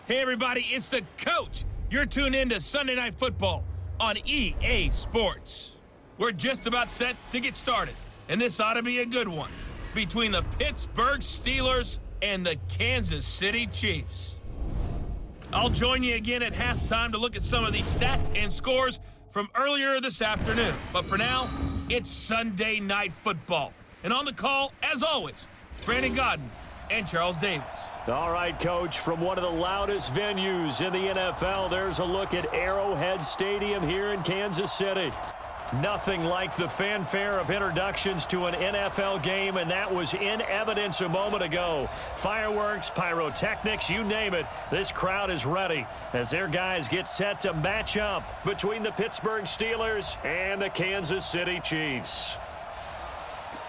Hey everybody, it's the coach. You're tuned in to Sunday Night Football on EA Sports. We're just about set to get started, and this ought to be a good one between the Pittsburgh Steelers and the Kansas City Chiefs. I'll join you again at halftime to look at some of these stats and scores from earlier this afternoon. But for now, it's Sunday Night Football. And on the call, as always, Brandon Godden and Charles Davis. All right, Coach, from one of the loudest venues in the NFL, there's a look at Arrowhead Stadium here in Kansas City. Nothing like the fanfare of introductions to an NFL game, and that was in evidence a moment ago. Fireworks, pyrotechnics, you name it, this crowd is ready as their guys get set to match up between the Pittsburgh Steelers and the Kansas City Chiefs.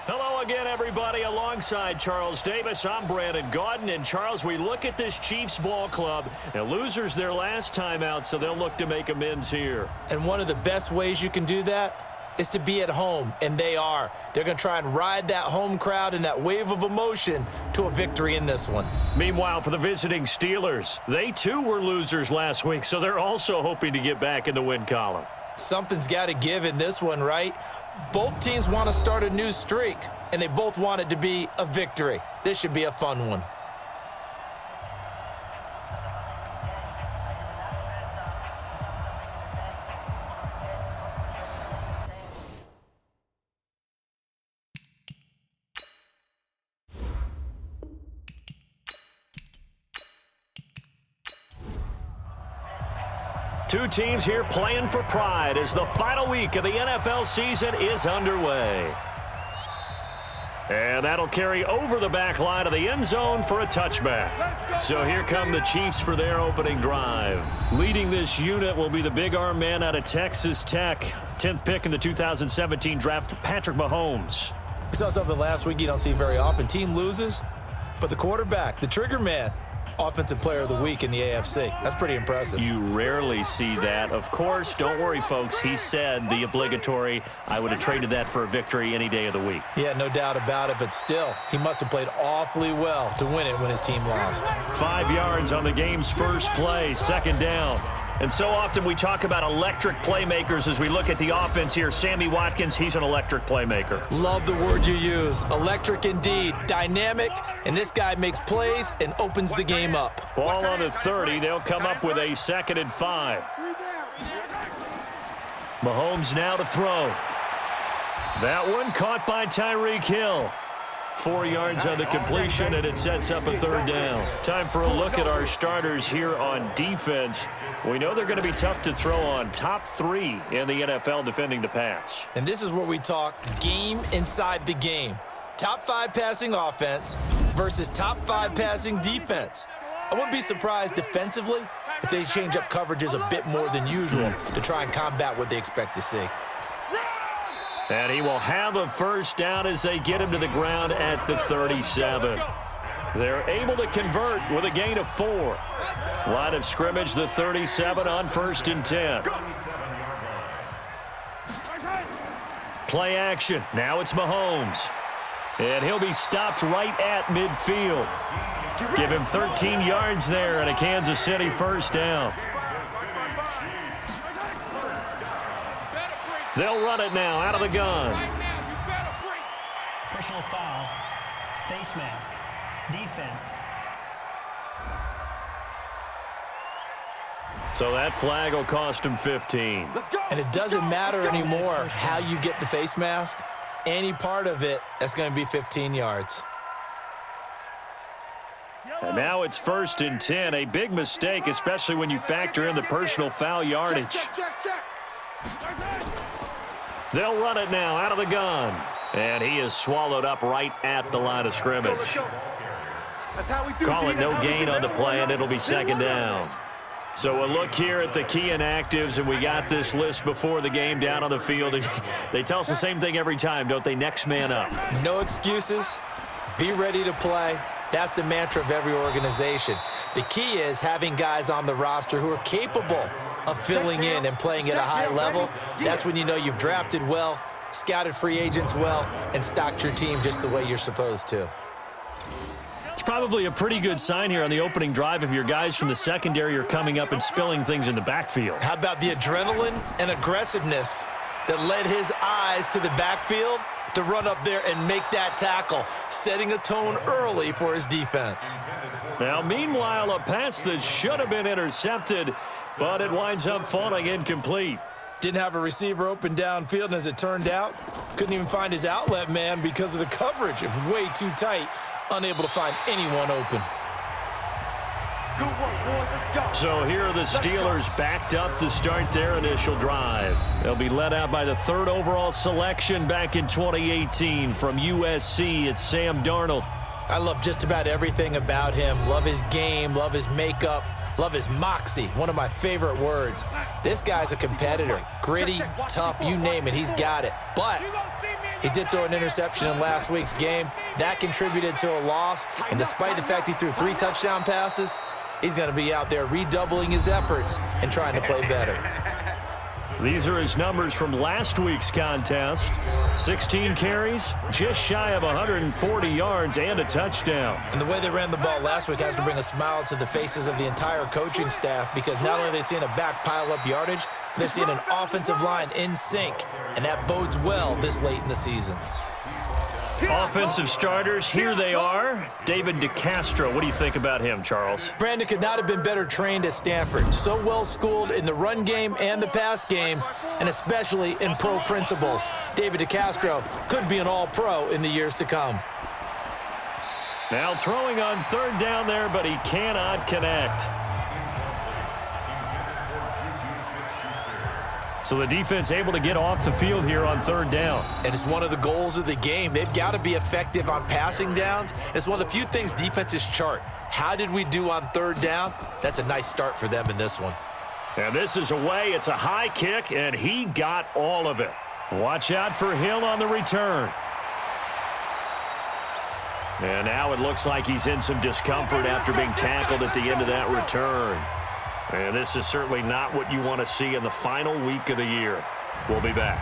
Hello again, everybody. Alongside Charles Davis, I'm Brandon Godden. And, Charles, we look at this Chiefs ball club, and losers their last time out, so they'll look to make amends here. And one of the best ways you can do that is to be at home, and they are. They're going to try and ride that home crowd and that wave of emotion to a victory in this one. Meanwhile, for the visiting Steelers, they too were losers last week, so they're also hoping to get back in the win column. Something's got to give in this one, right? Both teams want to start a new streak, and they both want it to be a victory. This should be a fun one. Two teams here playing for pride as the final week of the NFL season is underway. And that'll carry over the back line of the end zone for a touchback. So here come the Chiefs for their opening drive. Leading this unit will be the big arm man out of Texas Tech. 10th pick in the 2017 draft, Patrick Mahomes. We saw something last week you don't see very often. Team loses, but the quarterback, the trigger man, Offensive Player of the Week in the AFC. That's pretty impressive. You rarely see that. Of course, don't worry, folks. He said the obligatory, I would have traded that for a victory any day of the week. Yeah, no doubt about it, but still, he must have played awfully well to win it when his team lost. 5 yards on the game's first play, second down. And so often we talk about electric playmakers as we look at the offense here. Sammy Watkins, he's an electric playmaker. Love the word you used. Electric indeed. Dynamic, and this guy makes plays and opens the game up. Ball on the 30. They'll come up with a 2nd and 5. Mahomes now to throw. That one caught by Tyreek Hill. 4 yards on the completion, and it sets up a 3rd down. Time for a look at our starters here on defense. We know they're going to be tough to throw on. Top 3 in the NFL defending the pass. And this is where we talk game inside the game. Top 5 passing offense versus top 5 passing defense. I wouldn't be surprised defensively if they change up coverages a bit more than usual to try and combat what they expect to see. And he will have a 1st down as they get him to the ground at the 37. They're able to convert with a gain of 4. Line of scrimmage, the 37 on 1st and 10. Play action. Now it's Mahomes. And he'll be stopped right at midfield. Give him 13 yards there and a Kansas City 1st down. They'll run it now out of the gun. Personal foul, face mask, defense. So that flag will cost him 15. And it doesn't matter anymore how you get the face mask. Any part of it, that's going to be 15 yards. And now it's 1st and 10. A big mistake, especially when you factor in the personal foul yardage. They'll run it now out of the gun. And he is swallowed up right at the line of scrimmage. Call it no gain on the play, and it'll be 2nd down. So a look here at the key inactives, and we got this list before the game down on the field. They tell us the same thing every time, don't they? Next man up. No excuses. Be ready to play. That's the mantra of every organization. The key is having guys on the roster who are capable of filling in and playing at a high level. That's when you know you've drafted well, scouted free agents well, and stocked your team just the way you're supposed to. It's probably a pretty good sign here on the opening drive if your guys from the secondary are coming up and spilling things in the backfield. How about the adrenaline and aggressiveness that led his eyes to the backfield to run up there and make that tackle, setting a tone early for his defense. Now, meanwhile, a pass that should have been intercepted, but it winds up falling incomplete. Didn't have a receiver open downfield, and as it turned out, couldn't even find his outlet man because of the coverage. It was way too tight, unable to find anyone open. So here are the Steelers backed up to start their initial drive. They'll be led out by the 3rd overall selection back in 2018 from USC. It's Sam Darnold. I love just about everything about him. Love his game, love his makeup, love his moxie, one of my favorite words. This guy's a competitor. Gritty, tough, you name it, he's got it. But he did throw an interception in last week's game. That contributed to a loss. And despite the fact he threw 3 touchdown passes, he's going to be out there redoubling his efforts and trying to play better. These are his numbers from last week's contest. 16 carries, just shy of 140 yards, and a touchdown. And the way they ran the ball last week has to bring a smile to the faces of the entire coaching staff, because not only are they seeing a back pile up yardage, they're seeing an offensive line in sync, and that bodes well this late in the season. Offensive starters, here they are. David DeCastro, what do you think about him, Charles? Brandon could not have been better trained at Stanford. So well schooled in the run game and the pass game, and especially in pro principles. David DeCastro could be an all-pro in the years to come. Now throwing on 3rd down there, but he cannot connect. So the defense able to get off the field here on 3rd down. And it's one of the goals of the game. They've got to be effective on passing downs. It's one of the few things defenses chart. How did we do on 3rd down? That's a nice start for them in this one. And this is away. It's a high kick, and he got all of it. Watch out for Hill on the return. And now it looks like he's in some discomfort after being tackled at the end of that return. And this is certainly not what you want to see in the final week of the year. We'll be back.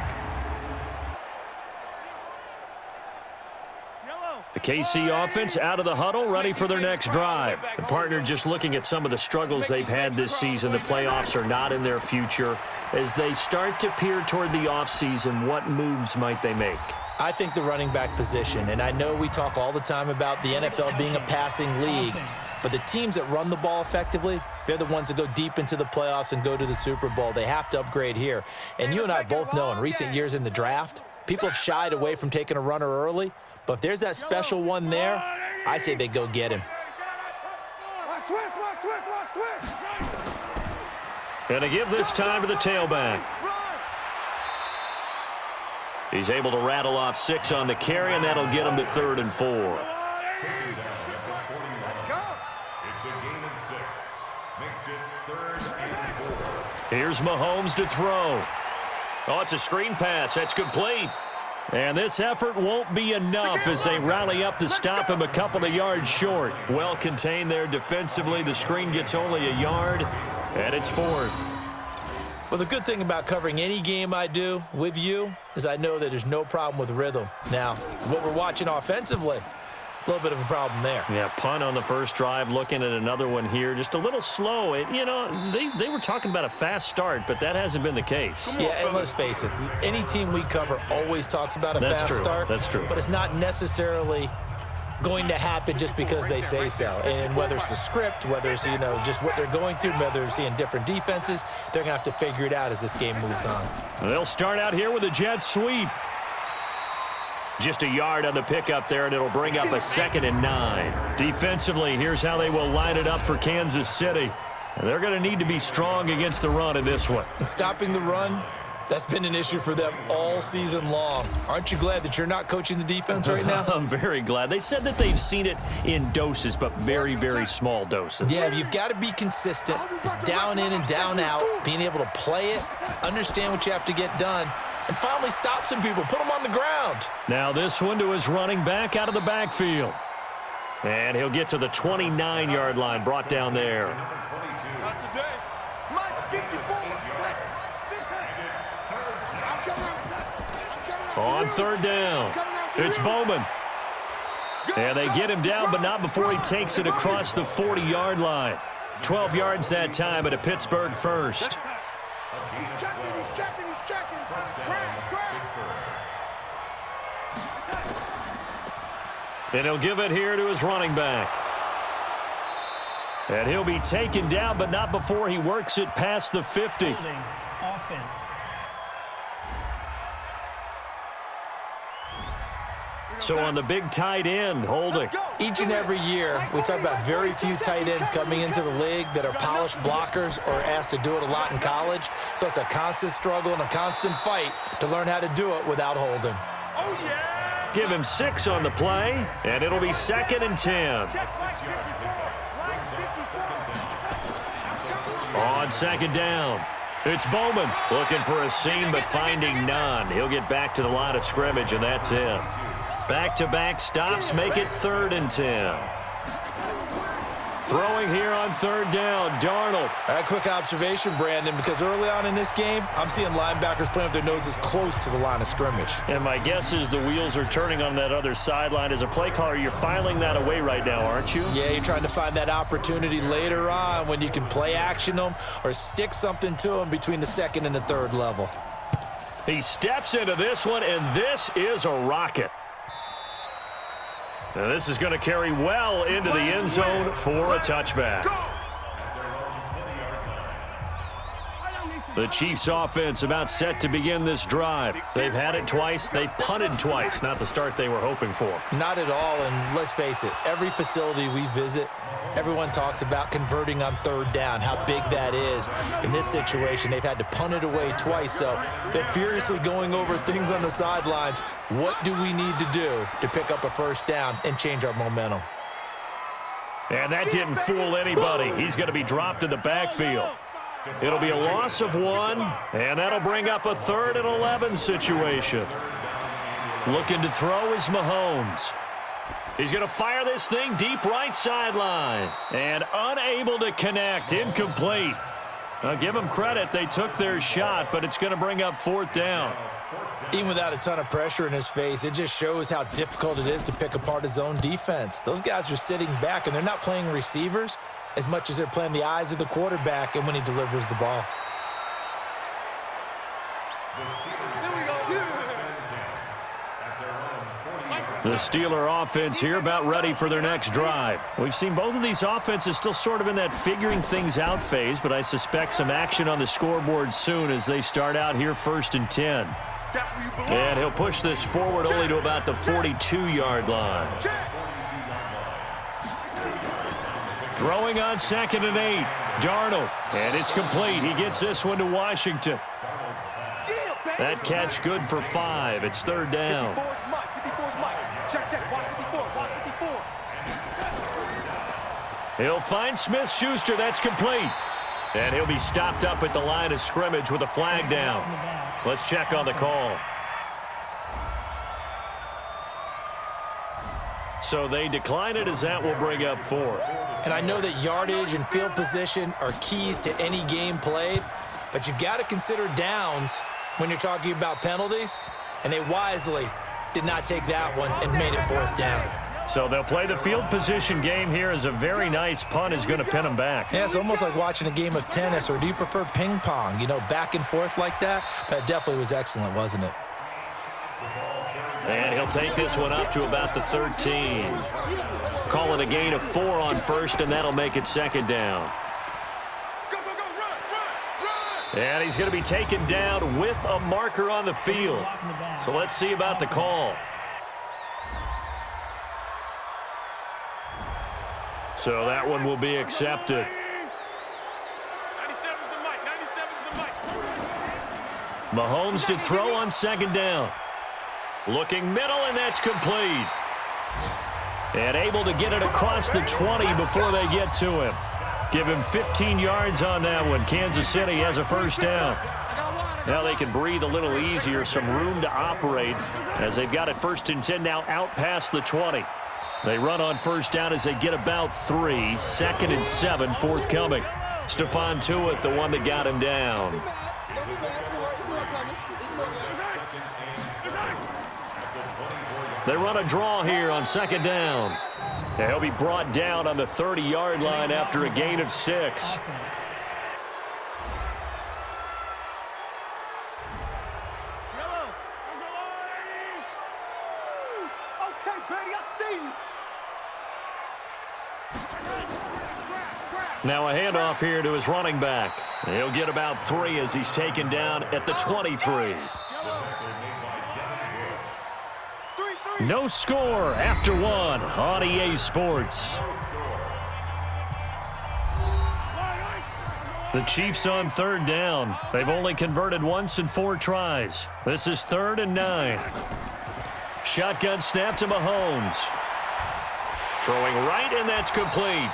The KC offense out of the huddle, ready for their next drive. The partner just looking at some of the struggles they've had this season. The playoffs are not in their future. As they start to peer toward the offseason, what moves might they make? I think the running back position, and I know we talk all the time about the NFL being a passing league, but the teams that run the ball effectively, they're the ones that go deep into the playoffs and go to the Super Bowl. They have to upgrade here. And you and I both know in recent years in the draft, people have shied away from taking a runner early, but if there's that special one there, I say they go get him. And to give this time to the tailback. He's able to rattle off 6 on the carry, and that'll get him to 3rd and 4. Let's go. It's a gain of 6. Makes it 3rd and 4. Here's Mahomes to throw. Oh, it's a screen pass. That's complete. And this effort won't be enough as they rally up to stop him a couple of yards short. Well contained there defensively. The screen gets only a yard, and it's 4th. Well, the good thing about covering any game I do with you is I know that there's no problem with rhythm. Now, what we're watching offensively, a little bit of a problem there. Yeah, punt on the first drive, looking at another one here. Just a little slow. You know, they were talking about a fast start, but that hasn't been the case. Yeah, and let's face it, any team we cover always talks about a fast start. That's true. But it's not necessarily going to happen just because they say so. And whether it's the script, whether it's, you know, just what they're going through, whether they're seeing different defenses, they're going to have to figure it out as this game moves on. They'll start out here with a jet sweep. Just a yard on the pickup there, and it'll bring up a 2nd and 9. Defensively, here's how they will line it up for Kansas City. They're going to need to be strong against the run in this one. And stopping the run, that's been an issue for them all season long. Aren't you glad that you're not coaching the defense right now? I'm very glad. They said that they've seen it in doses, but very, very small doses. Yeah, you've got to be consistent. It's down in and down out, being able to play it, understand what you have to get done, and finally stop some people, put them on the ground. Now this one to his running back out of the backfield. And he'll get to the 29-yard line, brought down there. Not today. Mike 54. On 3rd down, it's Bowman. And they get him down, but not before he takes it across the 40-yard line. 12 yards that time at a Pittsburgh first. He's checking. Crash. And he'll give it here to his running back. And he'll be taken down, but not before he works it past the 50. Holding offense. So on the big tight end, holding. Each and every year, we talk about very few tight ends coming into the league that are polished blockers or asked to do it a lot in college. So it's a constant struggle and a constant fight to learn how to do it without holding. Oh, yeah! Give him 6 on the play, and it'll be 2nd and 10. On 2nd down, it's Bowman looking for a seam but finding none. He'll get back to the line of scrimmage, and that's it. Back-to-back stops make it 3rd and 10. Throwing here on 3rd down, Darnold. A quick observation, Brandon, because early on in this game, I'm seeing linebackers playing with their noses close to the line of scrimmage. And my guess is the wheels are turning on that other sideline. As a play caller, you're filing that away right now, aren't you? Yeah, you're trying to find that opportunity later on when you can play action them or stick something to them between the 2nd and the 3rd level. He steps into this one, and this is a rocket. Now this is going to carry well into the end zone for a touchback. The Chiefs offense about set to begin this drive. They've had it twice. They've punted twice. Not the start they were hoping for. Not at all, and let's face it, every facility we visit, everyone talks about converting on 3rd down, how big that is. In this situation, they've had to punt it away twice, so they're furiously going over things on the sidelines. What do we need to do to pick up a 1st down and change our momentum? And that didn't fool anybody. He's going to be dropped in the backfield. It'll be a loss of 1, and that'll bring up a 3rd and 11 situation. Looking to throw is Mahomes. He's going to fire this thing deep right sideline. And unable to connect. Incomplete. I'll give them credit. They took their shot, but it's going to bring up 4th down. Even without a ton of pressure in his face, it just shows how difficult it is to pick apart his own defense. Those guys are sitting back, and they're not playing receivers as much as they're playing the eyes of the quarterback and when he delivers the ball. The Steeler offense here about ready for their next drive. We've seen both of these offenses still sort of in that figuring things out phase, but I suspect some action on the scoreboard soon as they start out here 1st and 10. And he'll push this forward only to about the 42-yard line. Throwing on 2nd and 8. Darnold. And it's complete. He gets this one to Washington. That catch good for 5. It's 3rd down. He'll find Smith-Schuster. That's complete. And he'll be stopped up at the line of scrimmage with a flag down. Let's check on the call. So they decline it as that will bring up 4th. And I know that yardage and field position are keys to any game played, but you've got to consider downs when you're talking about penalties, and they wisely did not take that one and made it 4th down. So they'll play the field position game here as a very nice punt is going to pin them back. Yeah, it's almost like watching a game of tennis, or do you prefer ping pong? You know, back and forth like that? That definitely was excellent, wasn't it? And he'll take this one up to about the 13. Call it a gain of 4 on 1st, and that'll make it 2nd down. And he's going to be taken down with a marker on the field. So let's see about the call. So that one will be accepted. 97's the mic. 97's the mic. Mahomes to throw on 2nd down. Looking middle, and that's complete. And able to get it across the 20 before they get to him. Give him 15 yards on that one. Kansas City has a 1st down. Now they can breathe a little easier, some room to operate as they've got it 1st and 10 now out past the 20. They run on 1st down as they get about 3. 2nd and 7 forthcoming. Stephon Tuitt, the one that got him down. They run a draw here on second down. And he'll be brought down on the 30-yard line after a gain of 6. Offense. Okay, Betty, I see you. Now a handoff here to his running back. He'll get about 3 as he's taken down at the 23. No score after 1 on EA Sports. The Chiefs on third down. They've only converted once in 4 tries. This is 3rd and 9. Shotgun snap to Mahomes. Throwing right, and that's complete.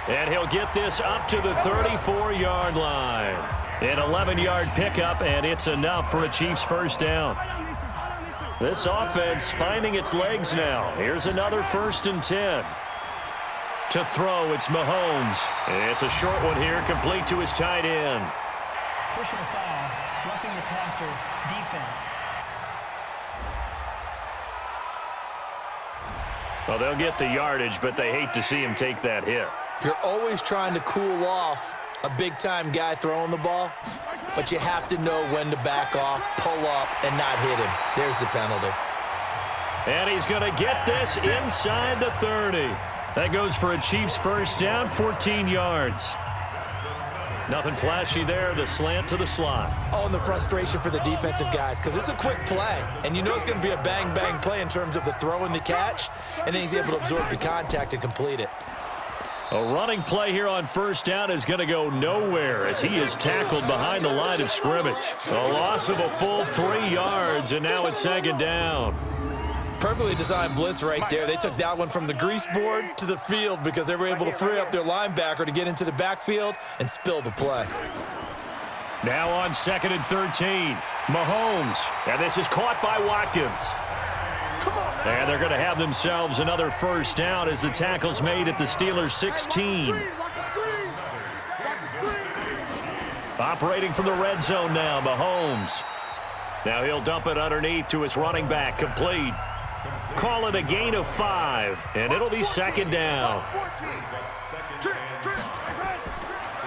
And he'll get this up to the 34-yard line. An 11-yard pickup, and it's enough for a Chiefs first down. This offense finding its legs now. Here's another 1st and 10. To throw, it's Mahomes. It's a short one here, complete to his tight end. Personal foul. Roughing the passer. Defense. Well, they'll get the yardage, but they hate to see him take that hit. You're always trying to cool off a big-time guy throwing the ball, but you have to know when to back off, pull up, and not hit him. There's the penalty. And he's going to get this inside the 30. That goes for a Chiefs first down, 14 yards. Nothing flashy there, the slant to the slot. Oh, and the frustration for the defensive guys, because it's a quick play, and you know it's going to be a bang-bang play in terms of the throw and the catch, and then he's able to absorb the contact and complete it. A running play here on first down is going to go nowhere as he is tackled behind the line of scrimmage. A loss of a full 3 yards, and now it's second down. Perfectly designed blitz right there. They took that one from the grease board to the field because they were able to free up their linebacker to get into the backfield and spill the play. Now on 2nd and 13, Mahomes. And this is caught by Watkins. And they're going to have themselves another first down as the tackle's made at the Steelers' 16. Operating from the red zone now, Mahomes. Now he'll dump it underneath to his running back, complete. Call it a gain of 5, and it'll be second down.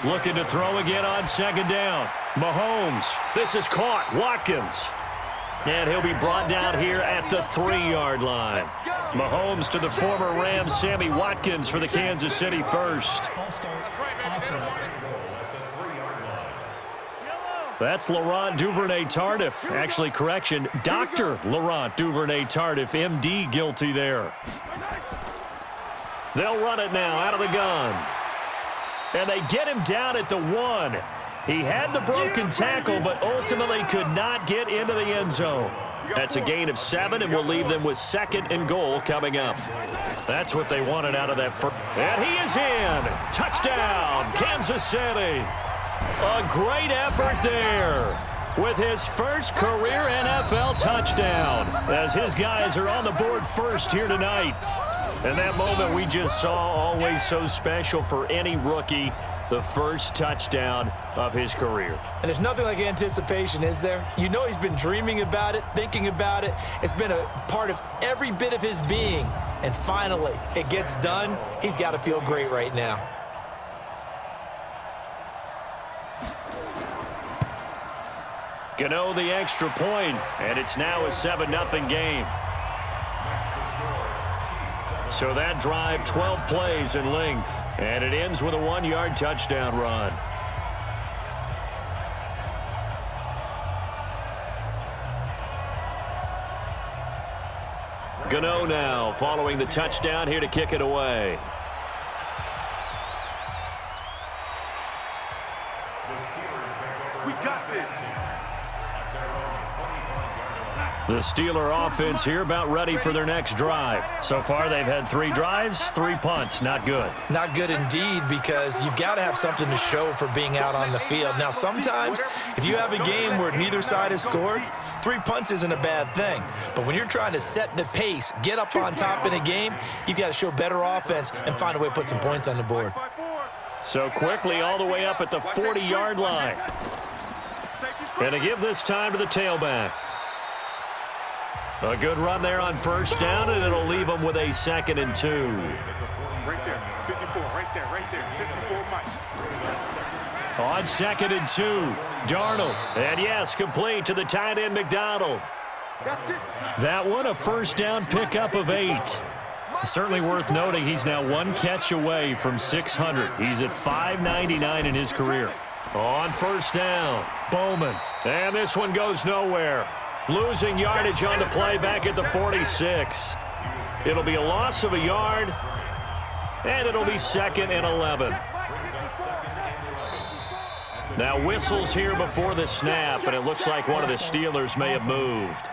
Looking to throw again on second down. Mahomes. This is caught. Watkins. And he'll be brought down here at the 3-yard line. Mahomes to the former Rams, Sammy Watkins for the Kansas City first. False start. Offense. That's Laurent Duvernay-Tardif. Actually, correction, Dr. Laurent Duvernay-Tardif, M.D. guilty there. They'll run it now out of the gun. And they get him down at the 1. He had the broken tackle, but ultimately could not get into the end zone. That's a gain of 7, and will leave them with 2nd and goal coming up. That's what they wanted out of that first. And he is in. Touchdown, Kansas City. A great effort there with his first career NFL touchdown as his guys are on the board first here tonight. And that moment we just saw, always so special for any rookie, the first touchdown of his career. And there's nothing like anticipation, is there? You know he's been dreaming about it, thinking about it. It's been a part of every bit of his being. And finally, it gets done. He's got to feel great right now. Gano the extra point, and it's now a 7-0 game. So that drive, 12 plays in length, and it ends with a 1-yard touchdown run. Gano now following the touchdown here to kick it away. We got this. The Steeler offense here about ready for their next drive. So far, they've had 3 drives, 3 punts. Not good. Not good indeed, because you've got to have something to show for being out on the field. Now, sometimes, if you have a game where neither side has scored, 3 punts isn't a bad thing. But when you're trying to set the pace, get up on top in a game, you've got to show better offense and find a way to put some points on the board. So quickly all the way up at the 40-yard line. And to give this time to the tailback. A good run there on first down, and it'll leave them with a 2nd and 2. Right there, 54, right there, 54 Mike. On 2nd and 2, Darnold. And yes, complete to the tight end, McDonald. That one, a first down pickup of 8. Certainly worth noting he's now 1 catch away from 600. He's at 599 in his career. On first down, Bowman. And this one goes nowhere. Losing yardage on the play back at the 46. It'll be a loss of a yard, and it'll be 2nd and 11. Now whistles here before the snap, and it looks like one of the Steelers may have moved.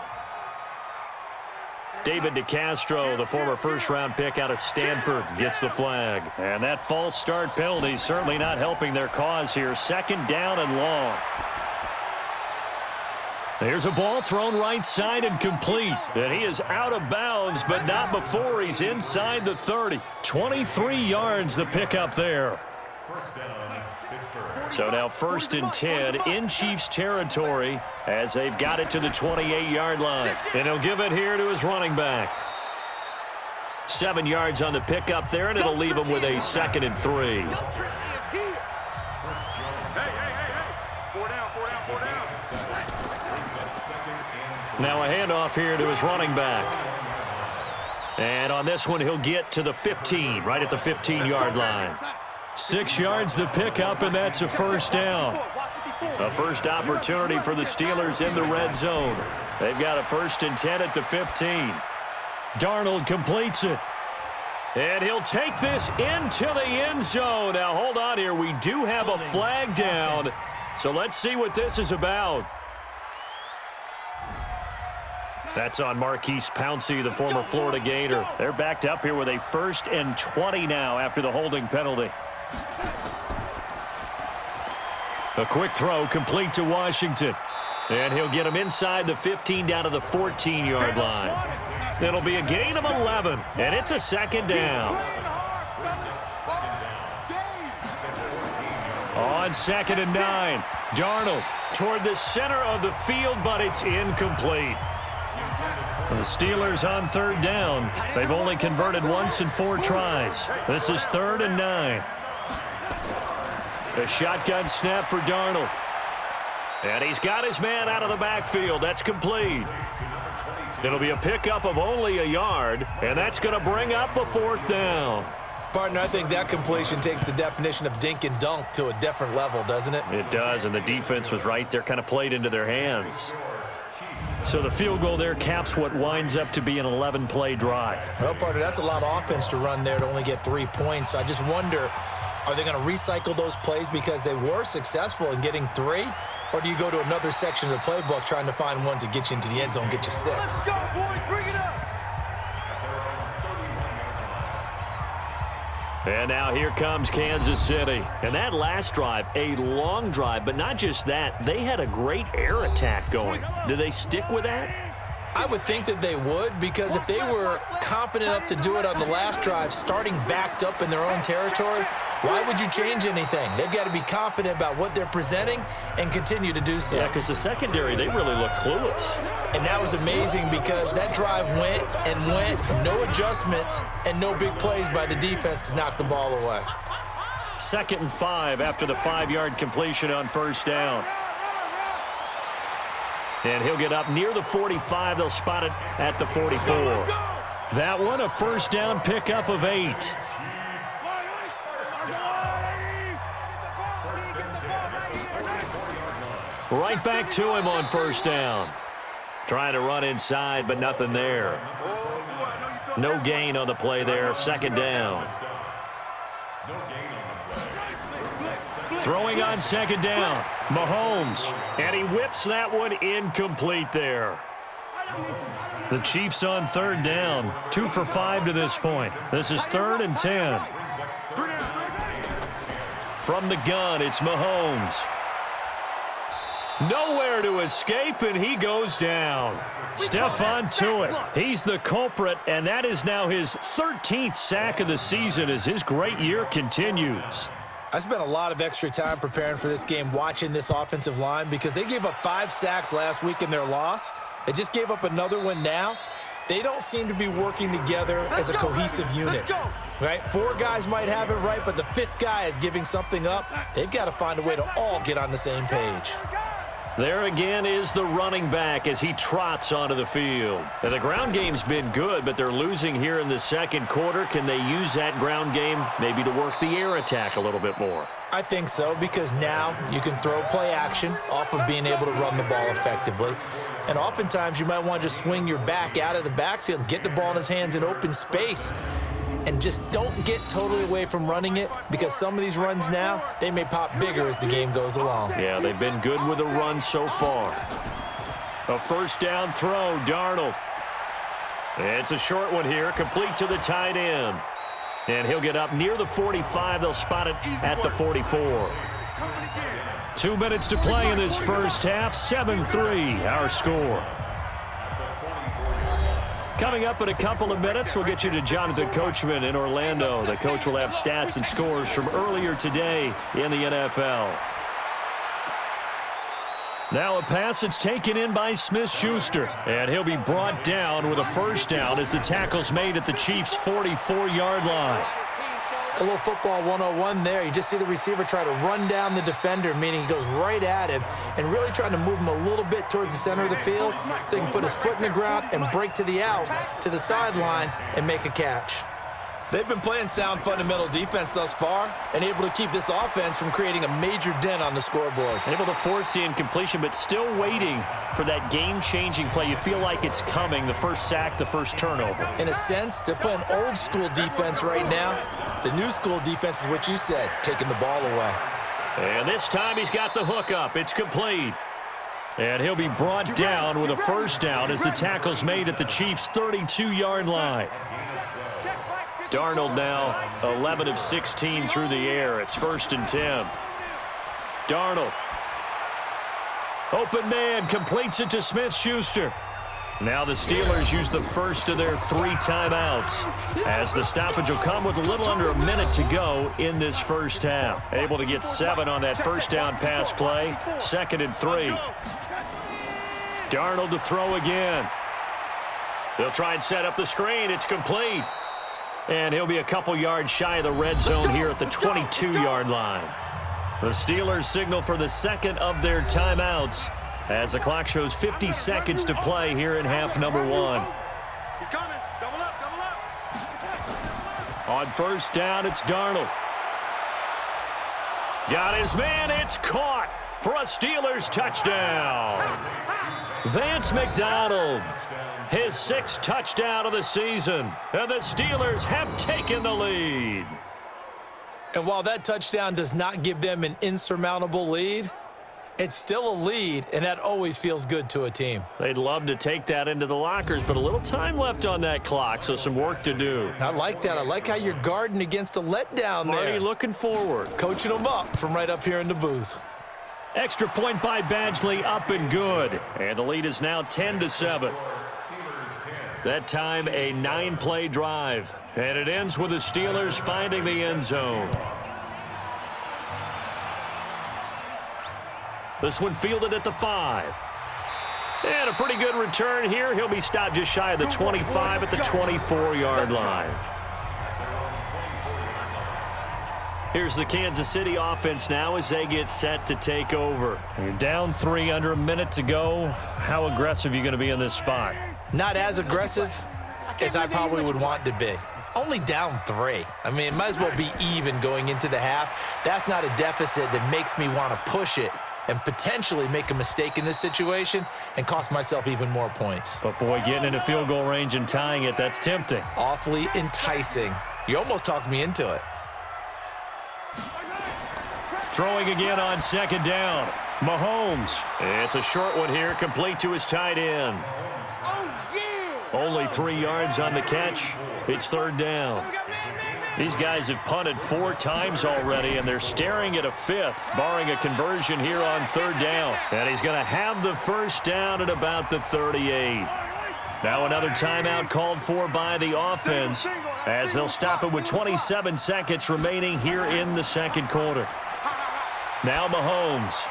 David DeCastro, the former first-round pick out of Stanford, gets the flag. And that false start penalty certainly not helping their cause here. 2nd down and long. There's a ball thrown right side and complete. And he is out of bounds, but not before he's inside the 30. 23 yards the pickup there. First down, Pittsburgh. So now 1st and 10 in Chiefs territory as they've got it to the 28-yard line. And he'll give it here to his running back. 7 yards on the pickup there, and it'll leave him with a 2nd and 3. Now a handoff here to his running back. And on this one, he'll get to the 15, right at the 15-yard line. 6 yards the pickup, and that's a first down. A first opportunity for the Steelers in the red zone. They've got a 1st and 10 at the 15. Darnold completes it. And he'll take this into the end zone. Now, hold on here. We do have a flag down. So let's see what this is about. That's on Marquise Pouncey, the former Florida Gator. They're backed up here with a 1st and 20 now after the holding penalty. A quick throw complete to Washington. And he'll get him inside the 15 down to the 14-yard line. It'll be a gain of 11, and it's a 2nd down. On 2nd and 9, Darnold toward the center of the field, but it's incomplete. The Steelers on 3rd down. They've only converted once in 4 tries. This is 3rd and 9. A shotgun snap for Darnold. And he's got his man out of the backfield. That's complete. It'll be a pickup of only a yard, and that's going to bring up a 4th down. Partner, I think that completion takes the definition of dink and dunk to a different level, doesn't it? It does, and the defense was right there, kind of played into their hands. So the field goal there caps what winds up to be an 11-play drive. Well, partner, that's a lot of offense to run there to only get 3 points. So I just wonder, are they going to recycle those plays because they were successful in getting 3? Or do you go to another section of the playbook trying to find ones that get you into the end zone, get you 6? Let's go, boys. Bring it up. And now here comes Kansas City. And that last drive, a long drive, but not just that. They had a great air attack going. Do they stick with that? I would think that they would, because if they were confident enough to do it on the last drive, starting backed up in their own territory, why would you change anything? They've got to be confident about what they're presenting and continue to do so. Yeah, because the secondary, they really look clueless. And that was amazing because that drive went and went, no adjustments, and no big plays by the defense to knock the ball away. 2nd and 5 after the 5-yard completion on 1st down. And he'll get up near the 45. They'll spot it at the 44. That one, a 1st down pickup of 8. Right back to him on 1st down. Trying to run inside, but nothing there. No gain on the play there. 2nd down. Throwing on 2nd down, Mahomes, and he whips that one incomplete there. The Chiefs on 3rd down, 2 for 5 to this point. This is 3rd and 10. From the gun, it's Mahomes. Nowhere to escape, and he goes down. Stephon Tuitt, he's the culprit, and that is now his 13th sack of the season as his great year continues. I spent a lot of extra time preparing for this game, watching this offensive line, because they gave up 5 sacks last week in their loss. They just gave up another one now. They don't seem to be working together as a cohesive unit, right? 4 guys might have it right, but the 5th guy is giving something up. They've got to find a way to all get on the same page. There again is the running back as he trots onto the field. Now, the ground game's been good, but they're losing here in the second quarter. Can they use that ground game maybe to work the air attack a little bit more? I think so, because now you can throw play action off of being able to run the ball effectively. And oftentimes you might want to just swing your back out of the backfield and get the ball in his hands in open space. And just don't get totally away from running it, because some of these runs now, they may pop bigger as the game goes along. Yeah, they've been good with the run so far. A first down throw, Darnold. It's a short one here, complete to the tight end. And he'll get up near the 45. They'll spot it at the 44. 2 minutes to play in this first half. 7-3, our score. Coming up in a couple of minutes, we'll get you to Jonathan Coachman in Orlando. The coach will have stats and scores from earlier today in the NFL. Now a pass that's taken in by Smith-Schuster. And he'll be brought down with a first down as the tackle's made at the Chiefs' 44-yard line. A little football 101 there. You just see the receiver try to run down the defender, meaning he goes right at him and really trying to move him a little bit towards the center of the field so he can put his foot in the ground and break to the out, to the sideline, and make a catch. They've been playing sound fundamental defense thus far and able to keep this offense from creating a major dent on the scoreboard. Able to force the incompletion, but still waiting for that game-changing play. You feel like it's coming, the first sack, the first turnover. In a sense, they're playing old-school defense right now. The new-school defense is what you said, taking the ball away. And this time he's got the hook up. It's complete. And he'll be brought down with a first down as the tackle's made at the Chiefs' 32-yard line. Darnold now 11 of 16 through the air. It's 1st and 10. Darnold. Open man, completes it to Smith-Schuster. Now the Steelers use the first of their 3 timeouts as the stoppage will come with a little under a minute to go in this first half. Able to get 7 on that first down pass play. 2nd and 3. Darnold to throw again. They'll try and set up the screen. It's complete. And he'll be a couple yards shy of the red zone here at the 22-yard line. The Steelers signal for the second of their timeouts as the clock shows 50 seconds to play here in half number 1. He's coming. Double up, double up. On first down, it's Darnold. Got his man. It's caught for a Steelers touchdown. Vance McDonald. His 6th touchdown of the season, and the Steelers have taken the lead. And while that touchdown does not give them an insurmountable lead, it's still a lead, and that always feels good to a team. They'd love to take that into the lockers, but a little time left on that clock, so some work to do. I like that. I like how you're guarding against a letdown there. Already looking forward. Coaching them up from right up here in the booth. Extra point by Badgley, up and good. And the lead is now 10-7. That time, a 9-play drive. And it ends with the Steelers finding the end zone. This one fielded at the 5. And a pretty good return here. He'll be stopped just shy of the 25 at the 24-yard line. Here's the Kansas City offense now as they get set to take over. You're down 3, under a minute to go. How aggressive are you going to be in this spot? Not as aggressive as I probably would want to be. Only down 3. I mean, it might as well be even going into the half. That's not a deficit that makes me want to push it and potentially make a mistake in this situation and cost myself even more points. But, boy, getting into field goal range and tying it, that's tempting. Awfully enticing. You almost talked me into it. Throwing again on 2nd down. Mahomes. It's a short one here, complete to his tight end. Only 3 yards on the catch. It's 3rd down. These guys have punted 4 times already, and they're staring at a 5th, barring a conversion here on 3rd down. And he's going to have the first down at about the 38. Now another timeout called for by the offense as they'll stop it with 27 seconds remaining here in the second quarter. Now Mahomes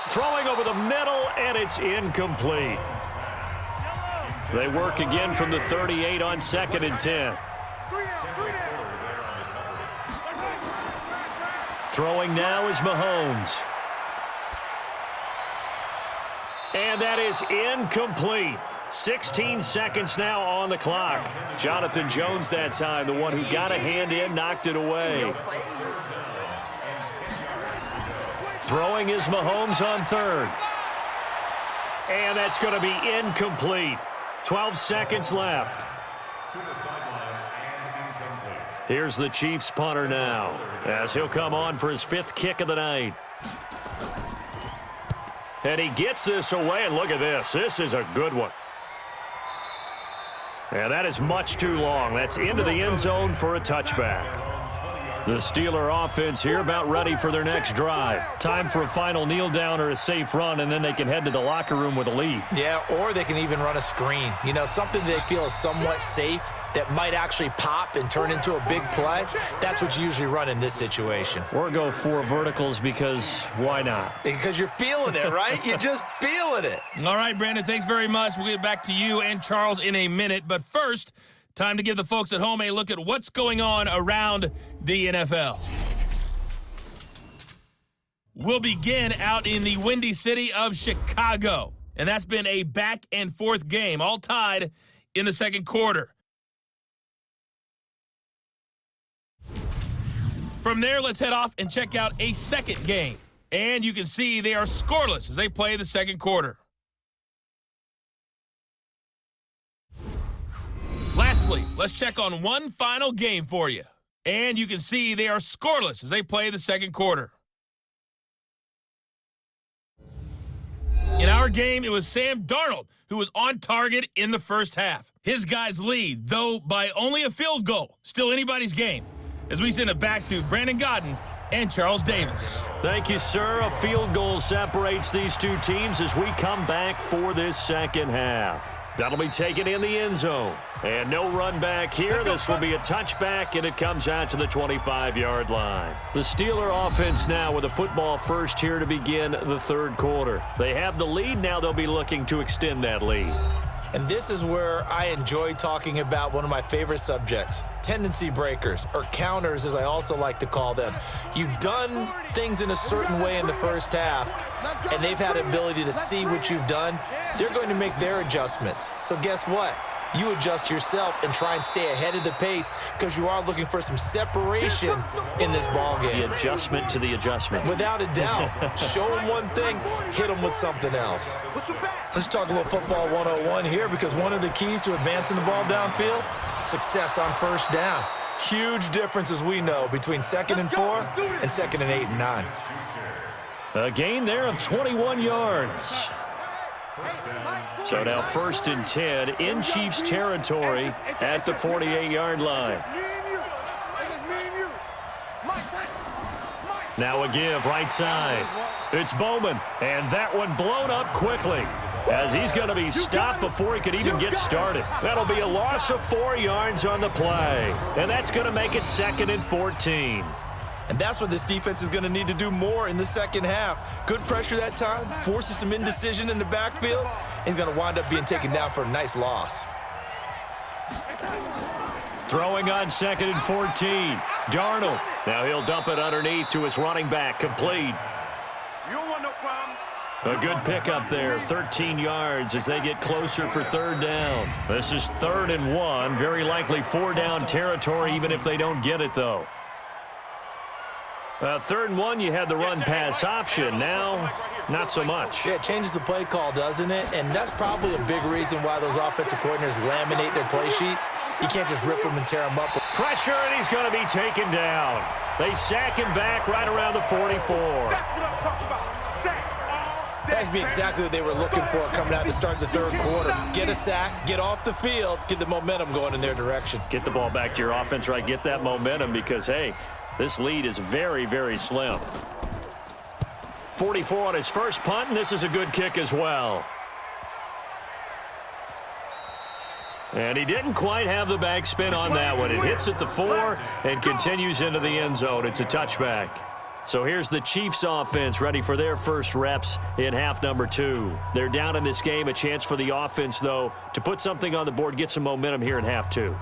throwing over the middle, and it's incomplete. They work again from the 38 on 2nd and 10. Throwing now is Mahomes. And that is incomplete. 16 seconds now on the clock. Jonathan Jones that time, the one who got a hand in, knocked it away. Throwing is Mahomes on 3rd. And that's going to be incomplete. 12 seconds left. Here's the Chiefs punter now, as he'll come on for his 5th kick of the night. And he gets this away, and look at this. This is a good one. And that is much too long. That's into the end zone for a touchback. The Steeler offense here about ready for their next drive. Time for a final kneel down or a safe run, and then they can head to the locker room with a lead. Yeah, or they can even run a screen. You know, something they feel is somewhat safe that might actually pop and turn into a big play. That's what you usually run in this situation. Or go 4 verticals because why not? Because you're feeling it, right? You're just feeling it. All right, Brandon, thanks very much. We'll get back to you and Charles in a minute. But first, time to give the folks at home a look at what's going on around the NFL. We'll begin out in the windy city of Chicago. And that's been a back-and-forth game, all tied in the second quarter. From there, let's head off and check out a second game. And you can see they are scoreless as they play the second quarter. Lastly, let's check on one final game for you. And you can see they are scoreless as they play the second quarter. In our game, it was Sam Darnold who was on target in the first half. His guys lead, though by only a field goal. Still anybody's game. As we send it back to Brandon Godden and Charles Davis. Thank you, sir. A field goal separates these two teams as we come back for this second half. That'll be taken in the end zone. And no run back here. This will be a touchback, and it comes out to the 25-yard line. The Steeler offense now with a football first here to begin the third quarter. They have the lead. Now they'll be looking to extend that lead. And this is where I enjoy talking about one of my favorite subjects, tendency breakers, or counters as I also like to call them. You've done things in a certain way in the first half, and they've had the ability to see what you've done. They're going to make their adjustments. So guess what? You adjust yourself and try and stay ahead of the pace because you are looking for some separation in this ballgame. The adjustment to the adjustment. Without a doubt. Show them one thing, hit them with something else. Let's talk a little football 101 here because one of the keys to advancing the ball downfield, success on first down. Huge difference, as we know, between 2nd and 4 and 2nd and 8 and 9. A gain there of 21 yards. So now 1st and 10 in Chiefs territory at the 48-yard line. Now a give right side. It's Bowman, and that one blown up quickly as he's going to be stopped before he could even get started. That'll be a loss of 4 yards on the play, and that's going to make it 2nd and 14. And that's what this defense is going to need to do more in the second half. Good pressure that time, forces some indecision in the backfield. He's going to wind up being taken down for a nice loss. Throwing on 2nd and 14. Darnold. Now he'll dump it underneath to his running back. Complete. You don't want no problem. A good pickup there. 13 yards as they get closer for 3rd down. This is 3rd and 1. Very likely 4-down territory even if they don't get it, though. 3rd and 1, you had the run-pass option. Now, not so much. Yeah, it changes the play call, doesn't it? And that's probably a big reason why those offensive coordinators laminate their play sheets. You can't just rip them and tear them up. Pressure, and he's going to be taken down. They sack him back right around the 44. That's what I'm talking about. Sacks all day. That's exactly what they were looking for coming out to start the third quarter. Get a sack, get off the field, get the momentum going in their direction. Get the ball back to your offense, right? Get that momentum because, hey, this lead is very, very slim. 44 on his first punt, and this is a good kick as well. And he didn't quite have the backspin on that one. It hits at the 4 and continues into the end zone. It's a touchback. So here's the Chiefs offense ready for their first reps in half number 2. They're down in this game. A chance for the offense, though, to put something on the board, get some momentum here in half 2.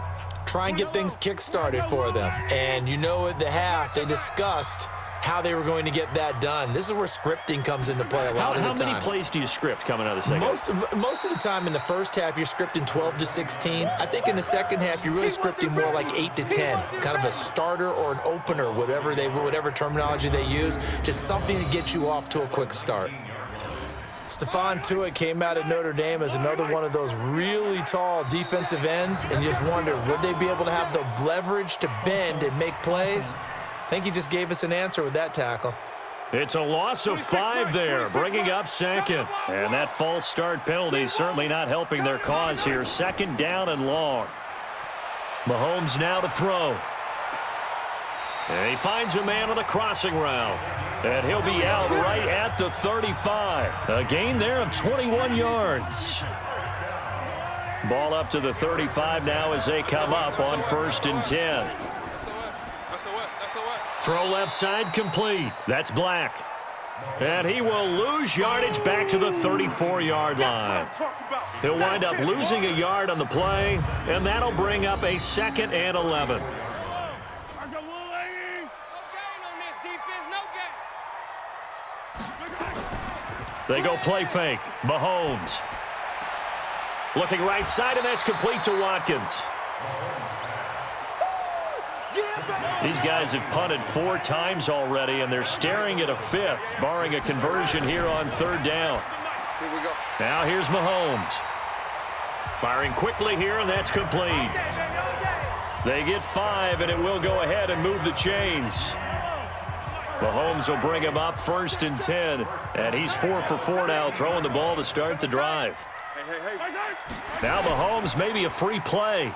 Try and get things kick-started for them. And you know at the half, they discussed how they were going to get that done. This is where scripting comes into play a lot of the time. How many plays do you script coming out of the second? Most of the time in the first half, you're scripting 12 to 16. I think in the second half, you're really scripting more like 8 to 10, kind of a starter or an opener, whatever terminology they use, just something to get you off to a quick start. Stephon Tuitt came out of Notre Dame as another one of those really tall defensive ends, and you just wonder, would they be able to have the leverage to bend and make plays? I think he just gave us an answer with that tackle. It's a loss of 5 there, bringing up second. And that false start penalty is certainly not helping their cause here. Second down and long. Mahomes now to throw. And he finds a man on a crossing route. And he'll be out right at the 35. A gain there of 21 yards. Ball up to the 35 now as they come up on 1st and 10. Throw left side complete. That's Black. And he will lose yardage back to the 34-yard line. He'll wind up losing a yard on the play, and that'll bring up a 2nd and 11. They go play fake. Mahomes. Looking right side, and that's complete to Watkins. These guys have punted 4 times already, and they're staring at a 5th, barring a conversion here on 3rd down. Here we go. Now here's Mahomes. Firing quickly here, and that's complete. They get 5, and it will go ahead and move the chains. Mahomes will bring him up 1st and 10, and he's 4 for 4 now, throwing the ball to start the drive. Hey. Now Mahomes, maybe a free play.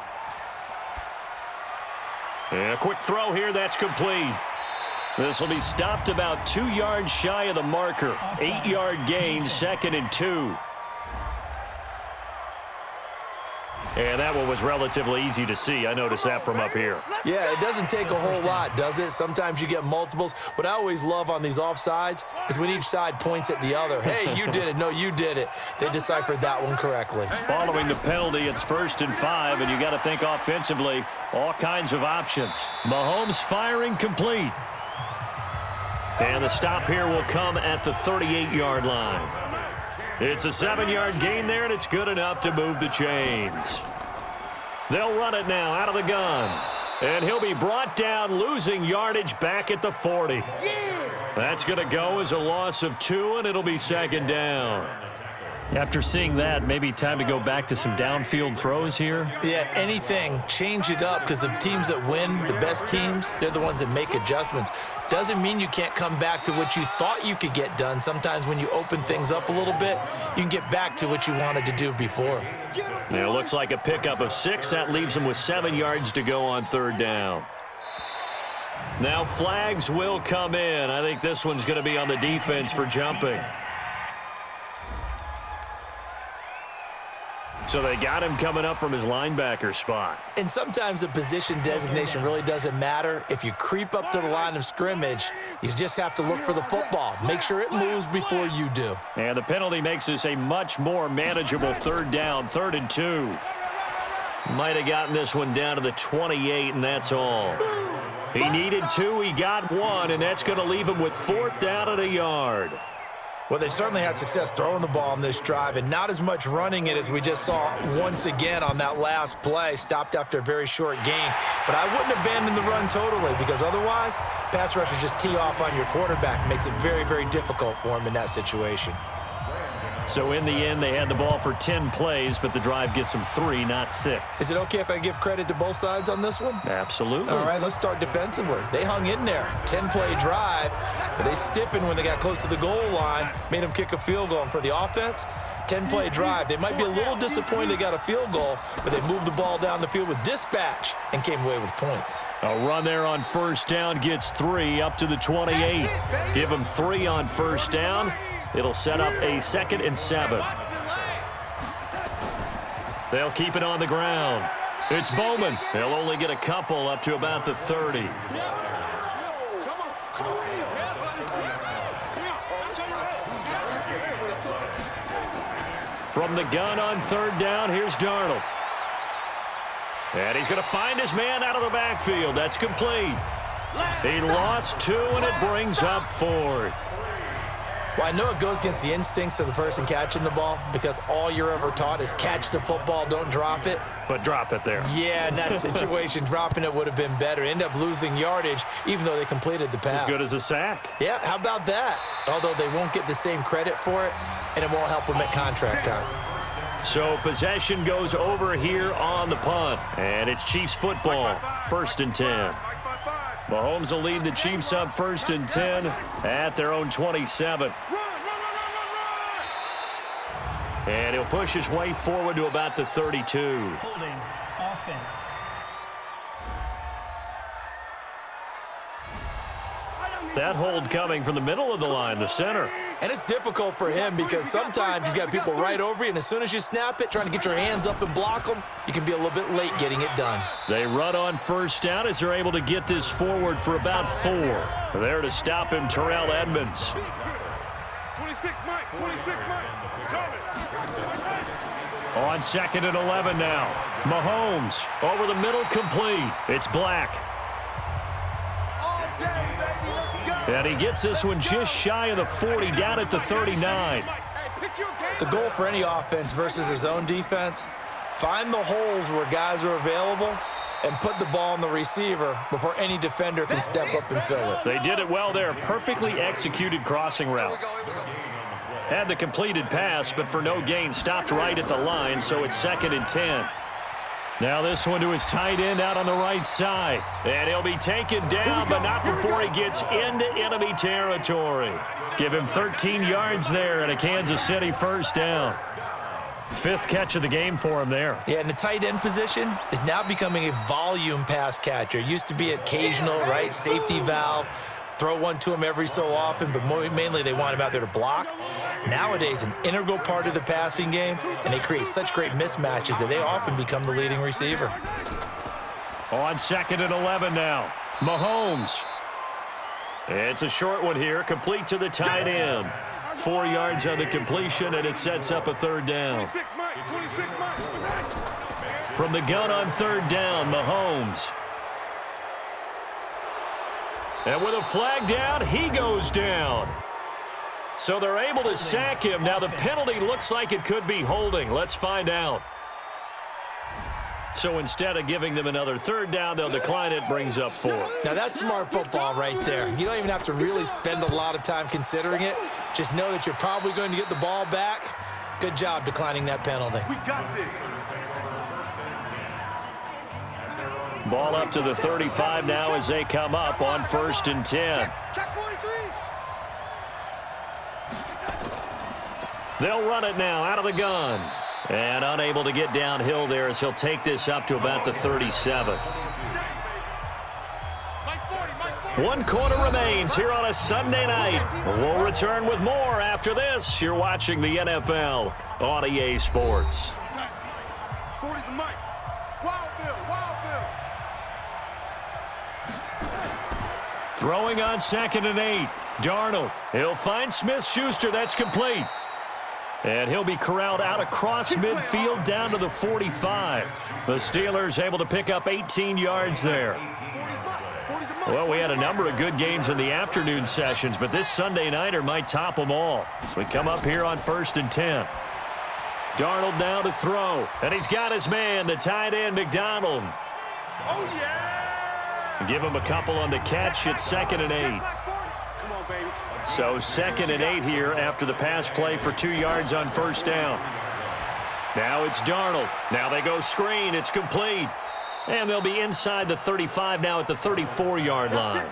And a quick throw here, that's complete. This will be stopped about 2 yards shy of the marker. 8-yard gain, 2nd and 2. And that one was relatively easy to see. I noticed that from up here. Yeah, it doesn't take a whole lot, does it? Sometimes you get multiples. What I always love on these offsides is when each side points at the other. Hey, you did it. No, you did it. They deciphered that one correctly. Following the penalty, it's 1st and 5, and you got to think offensively, all kinds of options. Mahomes firing complete. And the stop here will come at the 38-yard line. It's a 7-yard gain there, and it's good enough to move the chains. They'll run it now out of the gun. And he'll be brought down, losing yardage back at the 40. That's going to go as a loss of 2, and it'll be 2nd down. After seeing that, maybe time to go back to some downfield throws here. Yeah, anything. Change it up, because the teams that win, the best teams, they're the ones that make adjustments. Doesn't mean you can't come back to what you thought you could get done. Sometimes when you open things up a little bit, you can get back to what you wanted to do before. Now it looks like a pickup of 6. That leaves them with 7 yards to go on 3rd down. Now flags will come in. I think this one's going to be on the defense for jumping. So they got him coming up from his linebacker spot. And sometimes the position designation really doesn't matter. If you creep up to the line of scrimmage, you just have to look for the football. Make sure it moves before you do. And the penalty makes this a much more manageable 3rd down, 3rd and 2. Might have gotten this one down to the 28, and that's all. He needed 2, he got 1, and that's going to leave him with 4th down and a yard. Well, they certainly had success throwing the ball on this drive, and not as much running it as we just saw once again on that last play. Stopped after a very short gain. But I wouldn't abandon the run totally, because otherwise, pass rushers just tee off on your quarterback. Makes it very, very difficult for him in that situation. So in the end, they had the ball for 10 plays, but the drive gets them 3, not 6. Is it okay if I give credit to both sides on this one? Absolutely. All right, let's start defensively. They hung in there. 10-play drive, but they stiffened when they got close to the goal line, made them kick a field goal. And for the offense, 10-play drive. They might be a little disappointed they got a field goal, but they moved the ball down the field with dispatch and came away with points. A run there on 1st down gets 3 up to the 28. Give them 3 on 1st down. It'll set up a 2nd and 7. They'll keep it on the ground. It's Bowman. They'll only get a couple up to about the 30. From the gun on third down, here's Darnold. And he's going to find his man out of the backfield. That's complete. He lost 2, and it brings up 4th. Well, I know it goes against the instincts of the person catching the ball because all you're ever taught is catch the football, don't drop it. But drop it there. Yeah, in that situation, dropping it would have been better. End up losing yardage, even though they completed the pass. As good as a sack. Yeah, how about that? Although they won't get the same credit for it, and it won't help them at contract time. So possession goes over here on the punt. And it's Chiefs football, 1st and 10. Mahomes will lead the Chiefs up 1st and 10 at their own 27. And he'll push his way forward to about the 32. Holding offense. That hold coming from the middle of the line, the center. And it's difficult for him because sometimes you've got people right over you, and as soon as you snap it, trying to get your hands up and block them, you can be a little bit late getting it done. They run on 1st down as they're able to get this forward for about 4. There to stop him, Terrell Edmonds. 26, Mike. 26, Mike. On 2nd and 11 now. Mahomes over the middle, complete. It's Black. And he gets this one just shy of the 40, down at the 39. The goal for any offense versus his own defense, find the holes where guys are available and put the ball on the receiver before any defender can step up and fill it. They did it well there. Perfectly executed crossing route. Had the completed pass, but for no gain, stopped right at the line, so it's 2nd and 10. Now this one to his tight end out on the right side. And he'll be taken down, but not before he gets into enemy territory. Give him 13 yards there and a Kansas City 1st down. 5th catch of the game for him there. Yeah, and the tight end position is now becoming a volume pass catcher. Used to be occasional, right, safety valve. Throw one to him every so often, but mainly they want him out there to block. Nowadays, an integral part of the passing game, and they create such great mismatches that they often become the leading receiver. On 2nd and 11 now. Mahomes. It's a short one here, complete to the tight end. 4 yards on the completion, and it sets up a 3rd down. 26, Mike. 26, Mike. From the gun on 3rd down, Mahomes. And with a flag down, he goes down. So they're able to sack him. Now the penalty looks like it could be holding. Let's find out. So instead of giving them another 3rd down, they'll decline it, brings up 4. Now that's smart football right there. You don't even have to really spend a lot of time considering it. Just know that you're probably going to get the ball back. Good job declining that penalty. We got this. Ball up to the 35 now as they come up on 1st and 10. Check 43. They'll run it now out of the gun. And unable to get downhill there as he'll take this up to about the 37. 1 quarter remains here on a Sunday night. We'll return with more after this. You're watching the NFL on EA Sports. 40's a Mike. Wild Bill. Throwing on 2nd and 8. Darnold. He'll find Smith-Schuster. That's complete. And he'll be corralled out across midfield down to the 45. The Steelers able to pick up 18 yards there. Well, we had a number of good games in the afternoon sessions, but this Sunday nighter might top them all. So we come up here on 1st and 10. Darnold now to throw. And he's got his man, the tight end, McDonald. Oh, yeah. Give him a couple on the catch. It's 2nd and 8. Come on, baby. So 2nd and 8 here after the pass play for 2 yards on 1st down. Now it's Darnold. Now they go screen. It's complete. And they'll be inside the 35 now at the 34-yard line.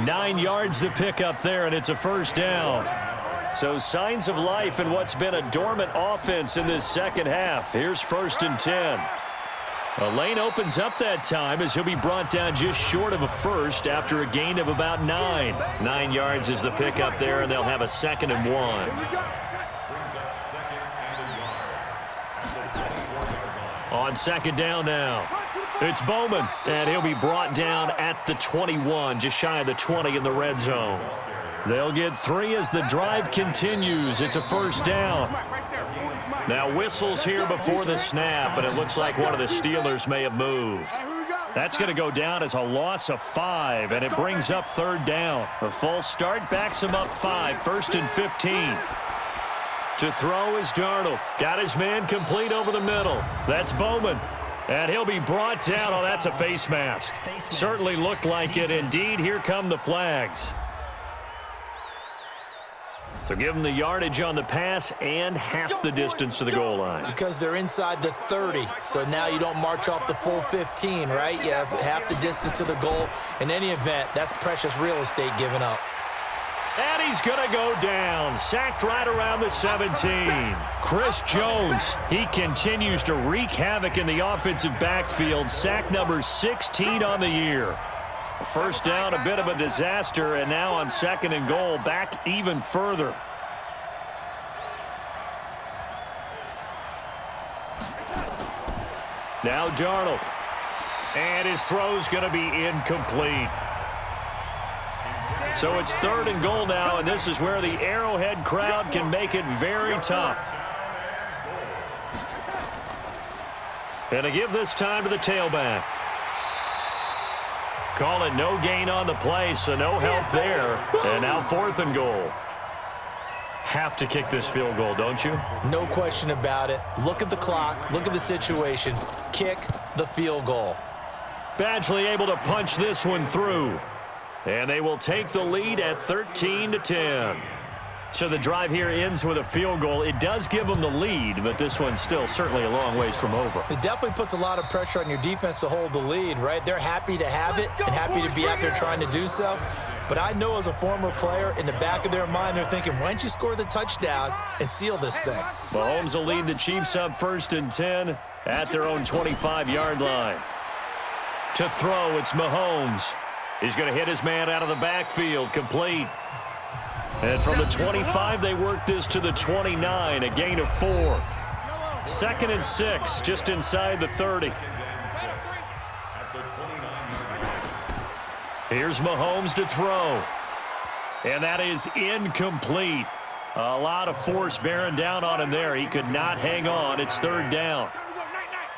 9 yards to pick up there, and it's a 1st down. So signs of life in what's been a dormant offense in this second half. Here's 1st and 10. A lane opens up that time as he'll be brought down just short of a 1st after a gain of about 9. 9 yards is the pickup there, and they'll have a 2nd and 1. On 2nd down now. It's Bowman, and he'll be brought down at the 21, just shy of the 20 in the red zone. They'll get 3 as the drive continues. It's a 1st down. Now whistles here before the snap, but it looks like one of the Steelers may have moved. That's going to go down as a loss of 5, and it brings up third down. A false start backs him up 5, 1st and 15. To throw is Darnold. Got his man complete over the middle. That's Bowman. And he'll be brought down. Oh, that's a face mask. Certainly looked like it. Indeed, here come the flags. So give them the yardage on the pass and half the distance to the goal line. Because they're inside the 30, so now you don't march off the full 15, right? You have half the distance to the goal. In any event, that's precious real estate given up. And he's going to go down. Sacked right around the 17. Chris Jones, he continues to wreak havoc in the offensive backfield. Sack number 16 on the year. First down, a bit of a disaster, and now on 2nd and goal, back even further. Now Darnold. And his throw's going to be incomplete. So it's 3rd and goal now, and this is where the Arrowhead crowd can make it very tough. And to give this time to the tailback. Call it no gain on the play, so no help there. And now 4th and goal. Have to kick this field goal, don't you? No question about it. Look at the clock. Look at the situation. Kick the field goal. Badgley able to punch this one through. And they will take the lead at 13-10. So the drive here ends with a field goal. It does give them the lead, but this one's still certainly a long ways from over. It definitely puts a lot of pressure on your defense to hold the lead, right? They're happy to have it and happy to be out there trying to do so. But I know as a former player, in the back of their mind, they're thinking, why don't you score the touchdown and seal this thing? Mahomes will lead the Chiefs up 1st and 10 at their own 25-yard line. To throw, it's Mahomes. He's going to hit his man out of the backfield, complete. And from the 25, they work this to the 29, a gain of 4. 2nd and 6, just inside the 30. Here's Mahomes to throw. And that is incomplete. A lot of force bearing down on him there. He could not hang on. It's 3rd down.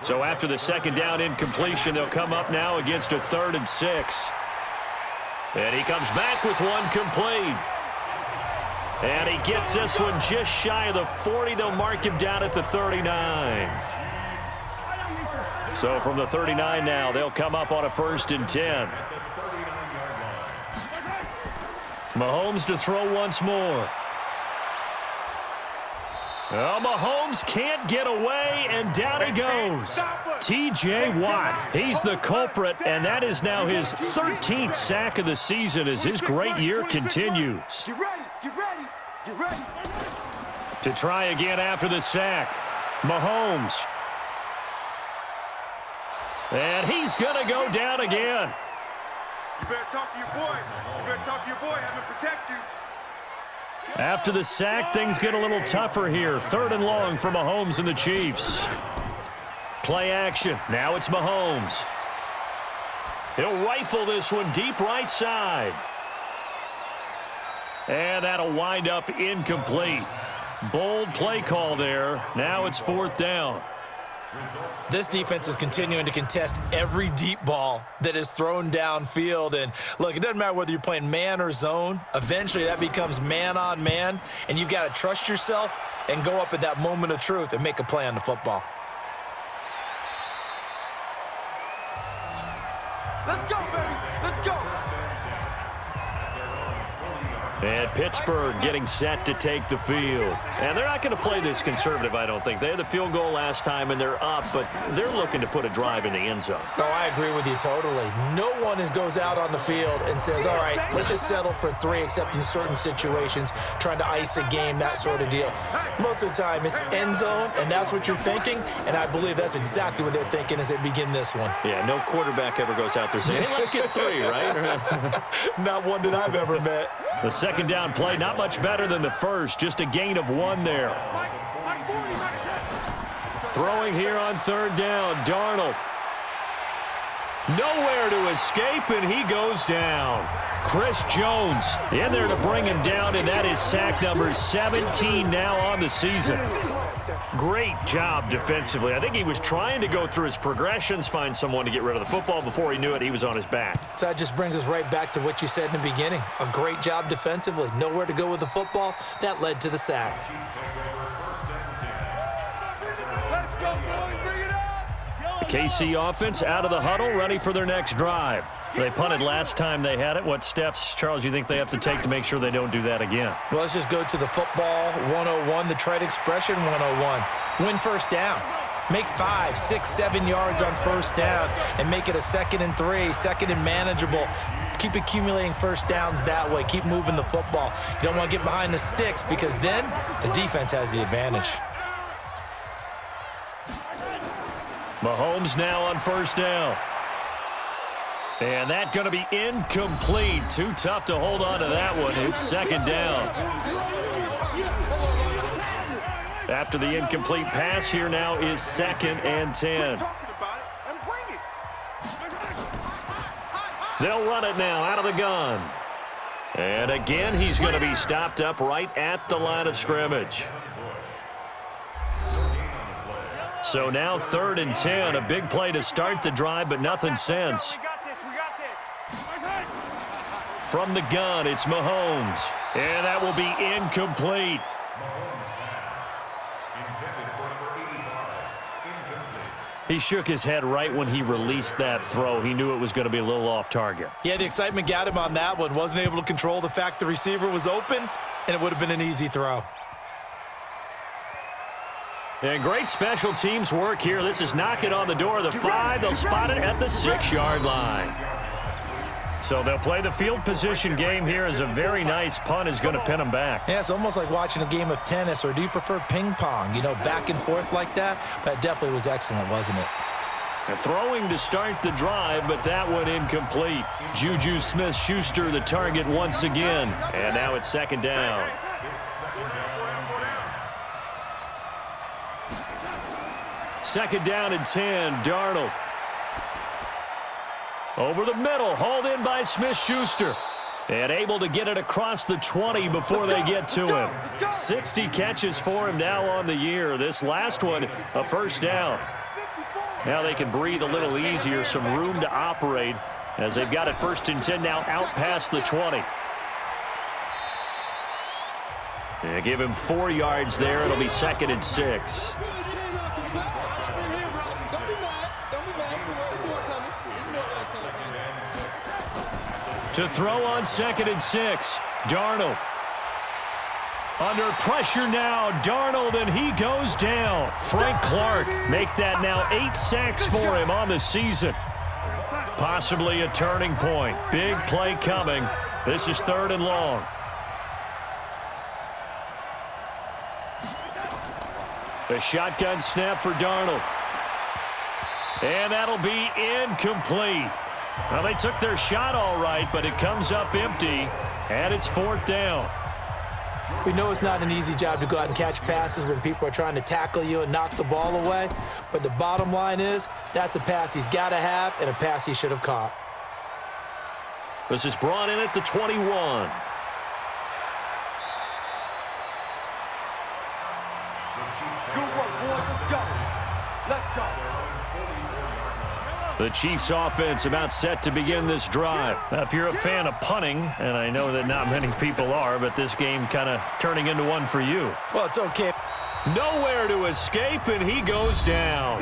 So after the 2nd down incompletion, they'll come up now against a 3rd and 6. And he comes back with one complete. And he gets this one just shy of the 40. They'll mark him down at the 39. So from the 39 now, they'll come up on a 1st and 10. Mahomes to throw once more. Well, Mahomes can't get away, and down he goes. T.J. Watt, he's the culprit, and that is now his 13th sack of the season as his great year continues. Get ready, get ready, get ready. To try again after the sack, Mahomes. And he's going to go down again. You better talk to your boy. You better talk to your boy. Have him protect you. After the sack, things get a little tougher here. 3rd and long for Mahomes and the Chiefs. Play action. Now it's Mahomes. He'll rifle this one deep right side. And that'll wind up incomplete. Bold play call there. Now it's 4th down. This defense is continuing to contest every deep ball that is thrown downfield. And look, it doesn't matter whether you're playing man or zone. Eventually that becomes man on man, and you've got to trust yourself and go up at that moment of truth and make a play on the football. Let's go, baby. Let's go. And Pittsburgh getting set to take the field. And they're not going to play this conservative, I don't think. They had the field goal last time, and they're up, but they're looking to put a drive in the end zone. Oh, I agree with you totally. No one goes out on the field and says, all right, let's just settle for 3, except in certain situations, trying to ice a game, that sort of deal. Most of the time, it's end zone, and that's what you're thinking, and I believe that's exactly what they're thinking as they begin this one. Yeah, no quarterback ever goes out there saying, hey, let's get 3, right? Not one that I've ever met. The 2nd down play, not much better than the first, just a gain of 1 there. Throwing here on 3rd down, Darnold. Nowhere to escape, and he goes down. Chris Jones in there to bring him down, and that is sack number 17 now on the season. Great job defensively. I think he was trying to go through his progressions, find someone to get rid of the football. Before he knew it, he was on his back. So that just brings us right back to what you said in the beginning. A great job defensively. Nowhere to go with the football. That led to the sack. Let's go, boys. Bring it up. The KC offense out of the huddle, ready for their next drive. They punted last time they had it. What steps, Charles, you think they have to take to make sure they don't do that again? Well, let's just go to the football 101, the trade expression 101. Win first down. Make 5, 6, 7 yards on first down and make it a 2nd and 3, 2nd and manageable. Keep accumulating first downs that way. Keep moving the football. You don't want to get behind the sticks because then the defense has the advantage. Mahomes now on first down. And that's going to be incomplete. Too tough to hold on to that one. It's 2nd down. After the incomplete pass, here now is 2nd and 10. They'll run it now out of the gun. And again, he's going to be stopped up right at the line of scrimmage. So now 3rd and 10. A big play to start the drive, but nothing since. From the gun, it's Mahomes. And that will be incomplete. He shook his head right when he released that throw. He knew it was going to be a little off target. Yeah, the excitement got him on that one. Wasn't able to control the fact the receiver was open, and it would have been an easy throw. And great special teams work here. This is knocking on the door of the 5. They'll spot it at the 6-yard line. So they'll play the field position game here as a very nice punt is going to pin them back. Yeah, it's almost like watching a game of tennis, or do you prefer ping pong? You know, back and forth like that? That definitely was excellent, wasn't it? And throwing to start the drive, but that one incomplete. Juju Smith-Schuster the target once again. And now it's 2nd down. Second down and 10, Darnold. Over the middle, hauled in by Smith-Schuster. And able to get it across the 20 before they get to him. 60 catches for him now on the year. This last one, a first down. Now they can breathe a little easier, some room to operate as they've got it 1st and 10 now out past the 20. They give him 4 yards there. It'll be 2nd and 6. To throw on 2nd and 6, Darnold. Under pressure now, Darnold, and he goes down. Frank Clark make that now 8 sacks for him on the season. Possibly a turning point. Big play coming. This is 3rd and long. The shotgun snap for Darnold. And that'll be incomplete. Well, they took their shot all right, but it comes up empty, and it's 4th down. We know it's not an easy job to go out and catch passes when people are trying to tackle you and knock the ball away, but the bottom line is that's a pass he's got to have and a pass he should have caught. This is brought in at the 21. Good work, boys. Let's go. Let's go. The Chiefs offense about set to begin this drive. Now, if you're a fan of punting, and I know that not many people are, but this game kind of turning into one for you. Well, it's okay. Nowhere to escape, and he goes down.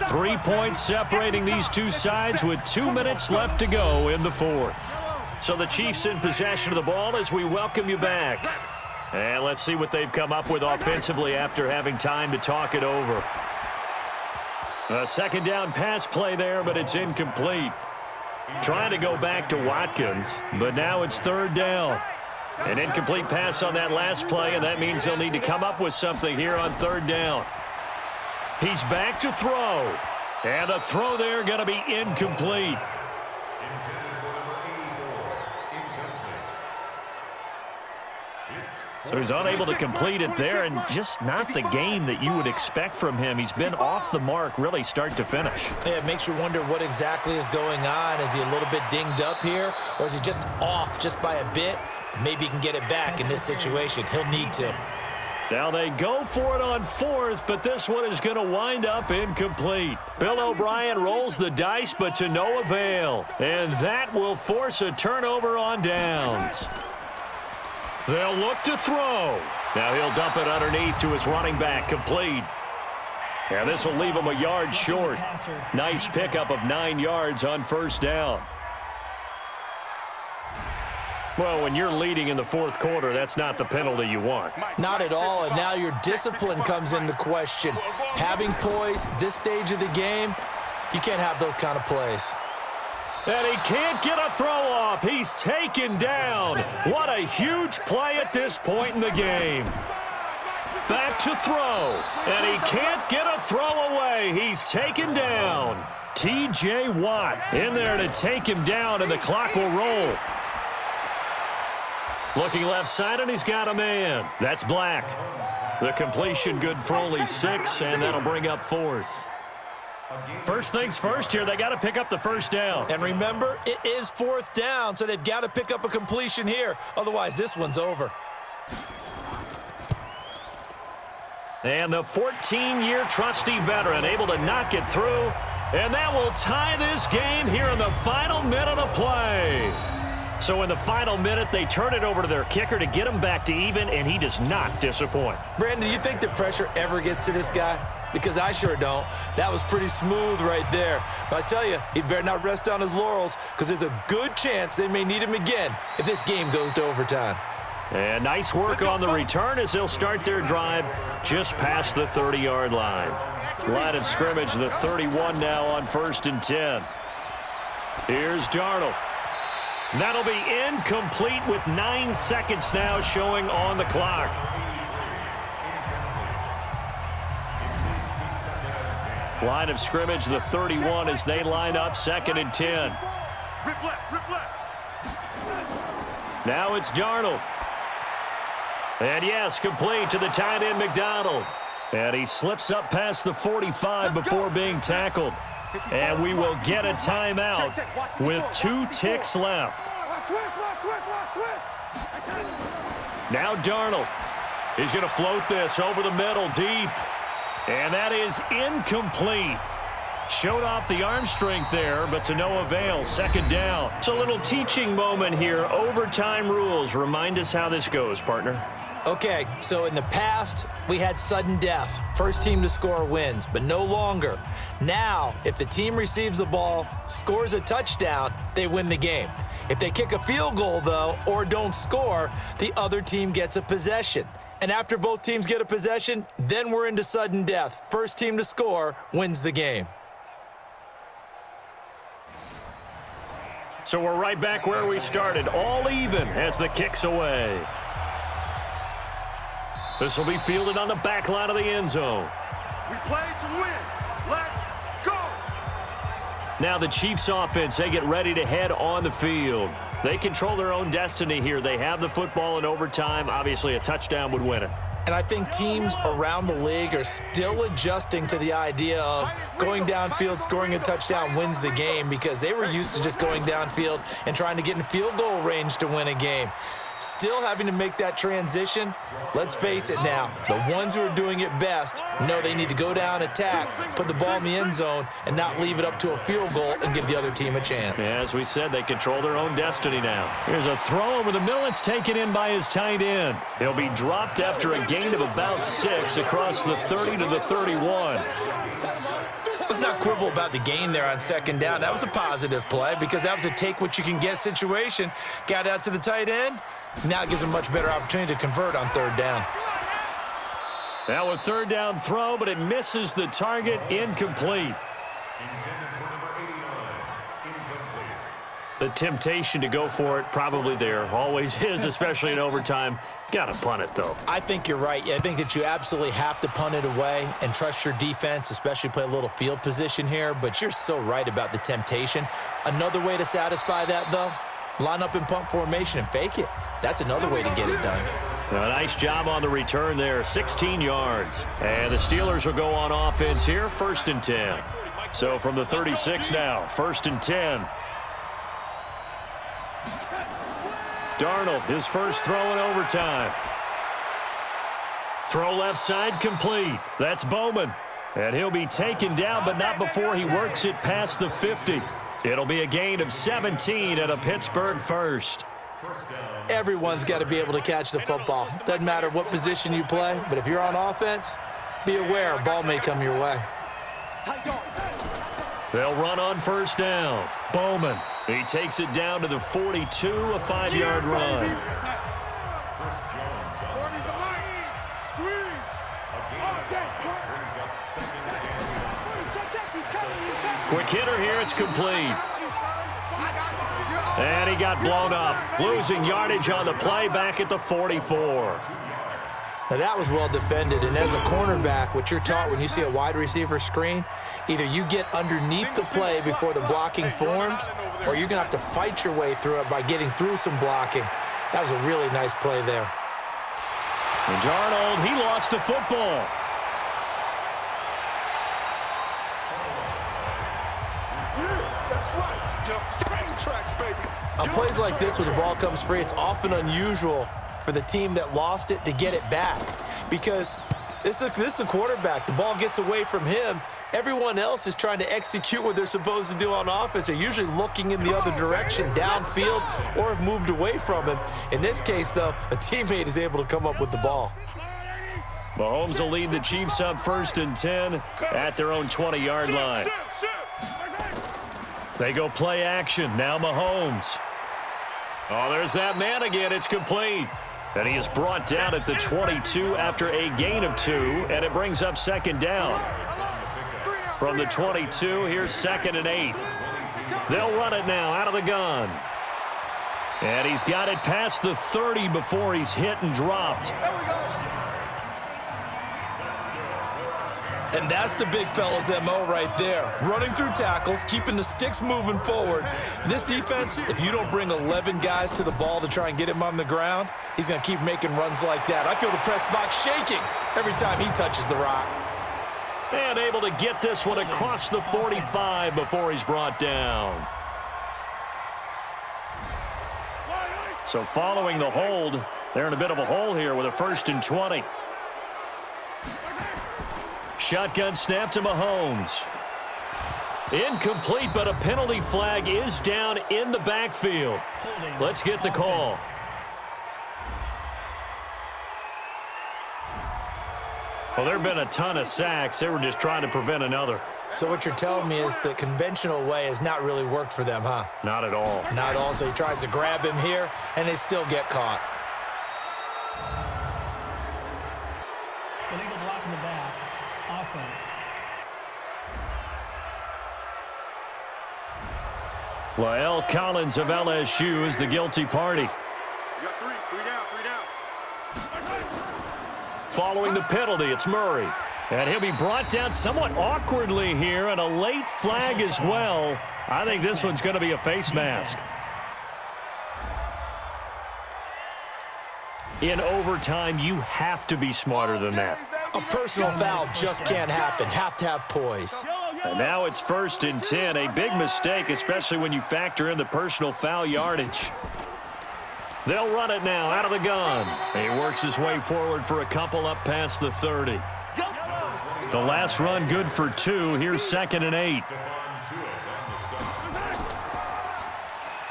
3 points separating these two sides with 2 minutes left to go in the 4th. So the Chiefs in possession of the ball as we welcome you back. And let's see what they've come up with offensively after having time to talk it over. A 2nd down pass play there, but it's incomplete. Trying to go back to Watkins, but now it's 3rd down. An incomplete pass on that last play, and that means they'll need to come up with something here on 3rd down. He's back to throw. And the throw there going to be incomplete. So he's unable to complete it there, and just not the game that you would expect from him. He's been off the mark really start to finish. Yeah, it makes you wonder what exactly is going on. Is he a little bit dinged up here, or is he just off just by a bit? Maybe he can get it back in this situation. He'll need to. Now they go for it on fourth, but this one is going to wind up incomplete. Bill O'Brien rolls the dice, but to no avail. And that will force a turnover on downs. They'll look to throw. Now he'll dump it underneath to his running back, complete. And this will leave him a yard short. Nice pickup of 9 yards on first down. Well, when you're leading in the fourth quarter, that's not the penalty you want. Not at all, and now your discipline comes into question. Having poise this stage of the game, you can't have those kind of plays. And he can't get a throw off. He's taken down. What a huge play at this point in the game. Back to throw. And he can't get a throw away. He's taken down. T.J. Watt in there to take him down, and the clock will roll. Looking left side, and he's got a man. That's Black. The completion good for only 6, and that'll bring up fourth. First things first here, they got to pick up the first down. And remember, it is fourth down, so they've got to pick up a completion here. Otherwise, this one's over. And the 14-year trusty veteran able to knock it through, and that will tie this game here in the final minute of play. So in the final minute, they turn it over to their kicker to get him back to even, and he does not disappoint. Brandon, do you think the pressure ever gets to this guy? Because I sure don't. That was pretty smooth right there. But I tell you, he better not rest on his laurels, because there's a good chance they may need him again if this game goes to overtime. And nice work on the return as they'll start their drive just past the 30-yard line. Line of scrimmage, the 31 now on 1st and 10. Here's Darnold. That'll be incomplete with 9 seconds now showing on the clock. Line of scrimmage, the 31 as they line up 2nd and 10. Now it's Darnold. And yes, complete to the tight end McDonald. And he slips up past the 45 before being tackled. And we will get a timeout with 2 ticks left. Now Darnold. He's going to float this over the middle deep. And that is incomplete. Showed off the arm strength there, but to no avail. 2nd down. It's a little teaching moment here. Overtime rules. Remind us how this goes, partner. Okay, so in the past, we had sudden death. First team to score wins, but no longer. Now, if the team receives the ball, scores a touchdown, they win the game. If they kick a field goal, though, or don't score, the other team gets a possession. And after both teams get a possession, then we're into sudden death. First team to score wins the game. So we're right back where we started, all even as the kick's away. This will be fielded on the back line of the end zone. We play to win. Let's go. Now the Chiefs offense, they get ready to head on the field. They control their own destiny here. They have the football in overtime. Obviously, a touchdown would win it. And I think teams around the league are still adjusting to the idea of going downfield, scoring a touchdown wins the game, because they were used to just going downfield and trying to get in field goal range to win a game. Still having to make that transition. Let's face it now, the ones who are doing it best know they need to go down, attack, put the ball in the end zone, and not leave it up to a field goal and give the other team a chance. As we said, they control their own destiny now. Here's a throw over the middle. It's taken in by his tight end. He'll be dropped after a gain of about 6 across the 30 to the 31. Let's not quibble about the gain there on 2nd down. That was a positive play because that was a take-what-you-can-get situation. Got out to the tight end. Now it gives him a much better opportunity to convert on 3rd down. Now a 3rd down throw, but it misses the target, incomplete. The temptation to go for it probably there. Always is, especially in overtime. Got to punt it, though. I think you're right. I think that you absolutely have to punt it away and trust your defense, especially play a little field position here. But you're so right about the temptation. Another way to satisfy that, though, line up in punt formation and fake it. That's another way to get it done. A nice job on the return there, 16 yards. And the Steelers will go on offense here, 1st and 10. So from the 36 now, 1st and 10. Darnold, his first throw in overtime. Throw left side complete. That's Bowman. And he'll be taken down, but not before he works it past the 50. It'll be a gain of 17 and a Pittsburgh first. Everyone's got to be able to catch the football. Doesn't matter what position you play, but if you're on offense, be aware a ball may come your way. They'll run on first down. Bowman. He takes it down to the 42, a 5-yard run. Quick hitter here, it's complete. And he got blown up, losing yardage on the play back at the 44. Now that was well defended, and as a cornerback, what you're taught when you see a wide receiver screen, either you get underneath the play before the blocking forms, or you're going to have to fight your way through it by getting through some blocking. That was a really nice play there. And Darnold, he lost the football. On plays like this, when the ball comes free, it's often unusual for the team that lost it to get it back, because this is a quarterback. The ball gets away from him. Everyone else is trying to execute what they're supposed to do on offense. They're usually looking in the other direction, downfield, or have moved away from him. In this case, though, a teammate is able to come up with the ball. Mahomes will lead the Chiefs up 1st and 10 at their own 20-yard line. They go play action. Now Mahomes. Oh, there's that man again. It's complete. And he is brought down at the 22 after a gain of 2, and it brings up 2nd down. From the 22, here's 2nd and 8. They'll run it now out of the gun. And he's got it past the 30 before he's hit and dropped. And that's the big fella's MO right there. Running through tackles, keeping the sticks moving forward. This defense, if you don't bring 11 guys to the ball to try and get him on the ground, he's going to keep making runs like that. I feel the press box shaking every time he touches the rock. And able to get this one across the 45 before he's brought down. So following the hold, they're in a bit of a hole here with a 1st and 20. Shotgun snap to Mahomes. Incomplete, but a penalty flag is down in the backfield. Let's get the call. Well, there have been a ton of sacks. They were just trying to prevent another. So what you're telling me is the conventional way has not really worked for them, huh? Not at all. Not at all. So he tries to grab him here, and they still get caught. Illegal block in the back. Offense. Lael Collins of LSU is the guilty party. You got three down. Following the penalty, it's Murray. And he'll be brought down somewhat awkwardly here, and a late flag as well. I think this one's going to be a face mask. In overtime, you have to be smarter than that. A personal foul just can't happen. Have to have poise. And now it's 1st and 10. A big mistake, especially when you factor in the personal foul yardage. They'll run it now out of the gun. He works his way forward for a couple up past the 30. The last run good for 2. Here's 2nd and 8.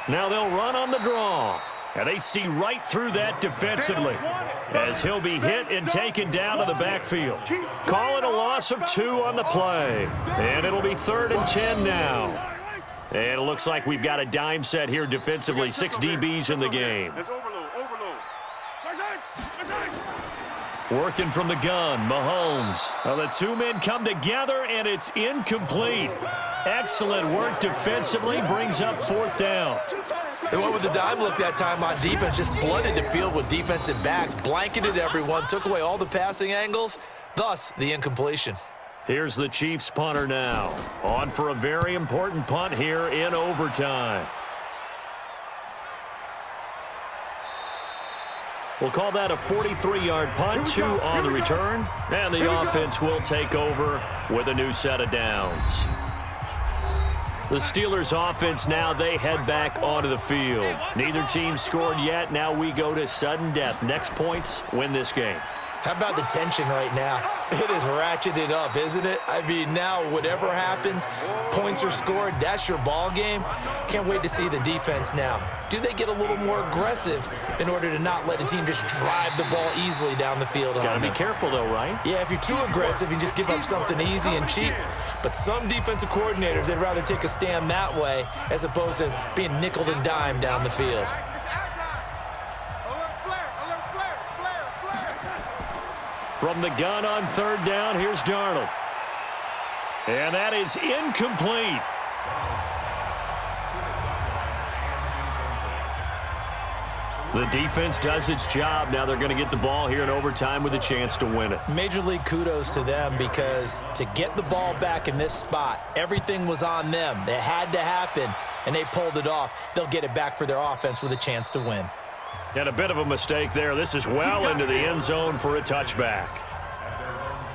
Now they'll run on the draw. And they see right through that defensively as he'll be hit and taken down to the backfield. Call it a loss of 2 on the play. And it'll be 3rd and 10 now. And it looks like we've got a dime set here defensively. 6 DBs in the game. Working from the gun, Mahomes. Well, the 2 men come together, and it's incomplete. Excellent work defensively, brings up 4th down. They went with the dime look that time on defense, just flooded the field with defensive backs, blanketed everyone, took away all the passing angles, thus the incompletion. Here's the Chiefs punter now, on for a very important punt here in overtime. We'll call that a 43-yard punt, 2 on the return, and the offense will take over with a new set of downs. The Steelers offense now, they head back onto the field. Neither team scored yet. Now we go to sudden death. Next points win this game. How about the tension right now? It is ratcheted up, isn't it? I mean, now whatever happens, points are scored, that's your ball game. Can't wait to see the defense now. Do they get a little more aggressive in order to not let a team just drive the ball easily down the field? Got to be careful, though, right? Yeah, if you're too aggressive, you just give up something easy and cheap. But some defensive coordinators, they'd rather take a stand that way as opposed to being nickeled and dimed down the field. From the gun on third down, here's Darnold. And that is incomplete. The defense does its job. Now they're going to get the ball here in overtime with a chance to win it. Major league kudos to them, because to get the ball back in this spot, everything was on them. It had to happen, and they pulled it off. They'll get it back for their offense with a chance to win. And a bit of a mistake there. This is well into the end zone for a touchback.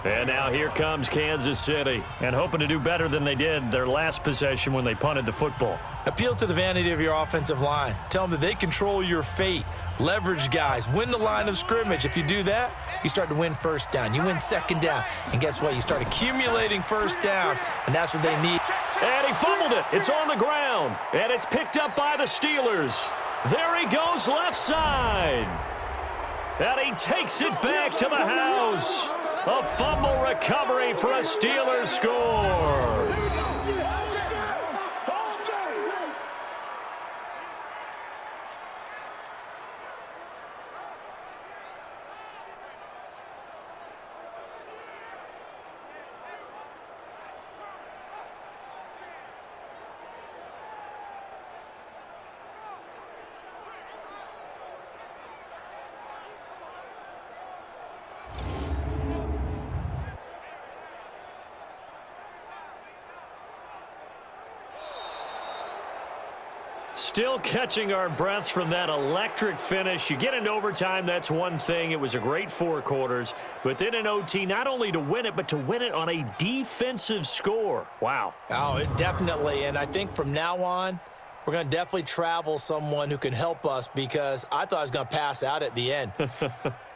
And now here comes Kansas City, and hoping to do better than they did their last possession when they punted the football. Appeal to the vanity of your offensive line. Tell them that they control your fate. Leverage guys. Win the line of scrimmage. If you do that, you start to win first down. You win second down. And guess what? You start accumulating first downs, and that's what they need. And he fumbled it. It's on the ground, and it's picked up by the Steelers. There he goes left side. And he takes it back to the house. A fumble recovery for a Steelers score. Still catching our breaths from that electric finish. You get into overtime, that's one thing. It was a great 4 quarters. But then in OT, not only to win it, but to win it on a defensive score. Wow. Oh, definitely. And I think from now on, we're going to definitely travel someone who can help us, because I thought I was going to pass out at the end.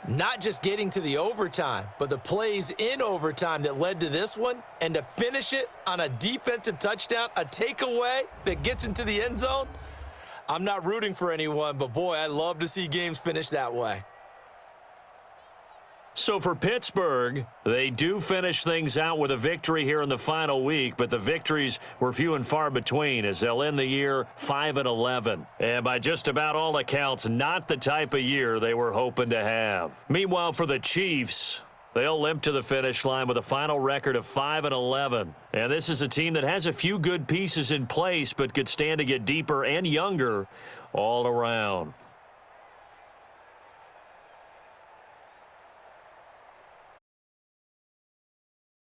Not just getting to the overtime, but the plays in overtime that led to this one, and to finish it on a defensive touchdown, a takeaway that gets into the end zone. I'm not rooting for anyone, but boy, I love to see games finish that way. So for Pittsburgh, they do finish things out with a victory here in the final week, but the victories were few and far between as they'll end the year 5-11. And by just about all accounts, not the type of year they were hoping to have. Meanwhile, for the Chiefs, they'll limp to the finish line with a final record of 5-11. And this is a team that has a few good pieces in place, but could stand to get deeper and younger all around.